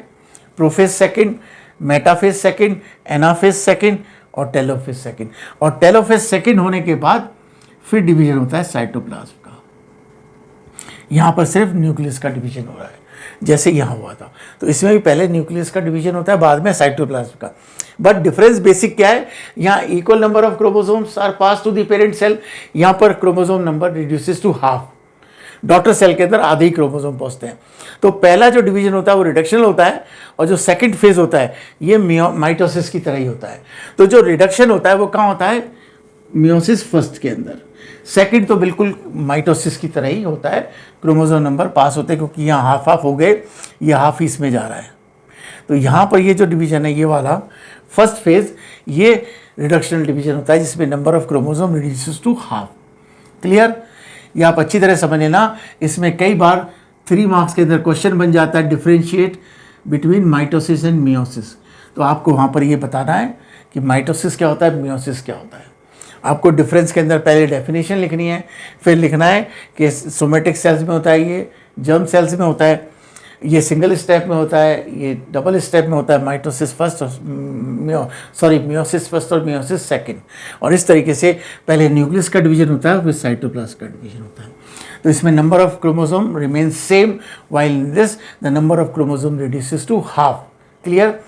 prophase second, metaphase second, anaphase second और टेलोफेज सेकंड। और टेलोफेज सेकंड होने के बाद फिर डिवीजन होता है साइटोप्लाज्म का। यहाँ पर सिर्फ न्यूक्लियस का डिवीजन हो रहा है, जैसे यहाँ हुआ था। तो इसमें भी पहले न्यूक्लियस का डिवीजन होता है, बाद में साइटोप्लाज्म का। बट डिफरेंस बेसिक क्या है? यहाँ equal number of chromosomes are pass to the parent cell, यहाँ पर chromosome number reduces to half. Daughter cell के अंदर आधे ही क्रोमोसोम पहुँचते हैं। तो पहला जो डिवीजन होता है वो रिडक्शन होता है, और जो सेकंड फेज होता है ये माइटोसिस की तरह ही होता है। तो जो रिडक्शन होता है वो कहाँ होता है? मियोसिस फर्स्ट के अंदर। सेकंड तो बिल्कुल माइटोसिस की तरह ही होता है, क्रोमोसोम नंबर पास होते हैं, क्योंकि यहाँ हाफ हाफ हो गए, ये हाफ इसमें जा रहा है। तो यहाँ पर ये जो डिवीजन है, ये वाला फर्स्ट फेज, ये रिडक्शनल डिवीजन होता है, जिसमें number of chromosome reduces to half. Clear? ये आप अच्छी तरह समझ लेना। इसमें कई बार 3 मार्क्स के अंदर क्वेश्चन बन जाता है, differentiate between mitosis and meiosis. तो आपको वहाँ पर ये बताना है कि माइटोसिस क्या होता है, मियोसिस क्या होता है। आपको डिफरेंस के अंदर पहले डेफिनेशन लिखनी है, फिर लिखना है कि सोमेटिक सेल्स में होता है, ये जर्म सेल्स में होता है, ये सिंगल स्टेप में होता है, ये डबल स्टेप में होता है, माइटोसिस फर्स्ट और मियोसिस फर्स्ट और मियोसिस सेकंड। और इस तरीके से पहले न्यूक्लियस का डिवीजन होता है, फिर साइटोप्लाज्म का डिवीजन होता है। तो इसमें number of chromosome remains same, while in this the number of chromosome reduces to half. Clear?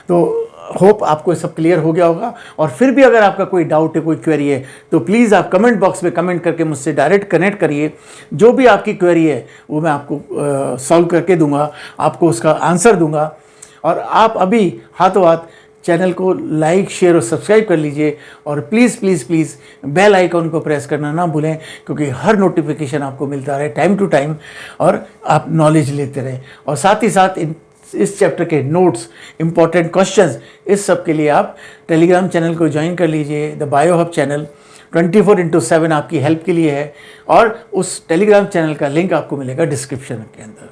तो होप आपको ये सब क्लियर हो गया होगा। और फिर भी अगर आपका कोई डाउट है, कोई क्वेरी है, तो प्लीज़ आप कमेंट बॉक्स में कमेंट करके मुझसे डायरेक्ट कनेक्ट करिए। जो भी आपकी क्वेरी है वो मैं आपको सॉल्व करके दूंगा, आपको उसका आंसर दूंगा। और आप अभी हाथों हाथ चैनल को लाइक, शेयर और सब्सक्राइब कर लीजिए। और please please please bell icon को प्रेस करना ना भूलें, क्योंकि हर नोटिफिकेशन आपको मिलता रहे टाइम टू टाइम, और आप नॉलेज लेते रहें। और साथ ही साथ इस चैप्टर के नोट्स, इंपॉर्टेंट क्वेश्चंस, इस सब के लिए आप टेलीग्राम चैनल को ज्वाइन कर लीजिए। द बायो हब चैनल 24/7 आपकी हेल्प के लिए है, और उस टेलीग्राम चैनल का लिंक आपको मिलेगा डिस्क्रिप्शन के अंदर।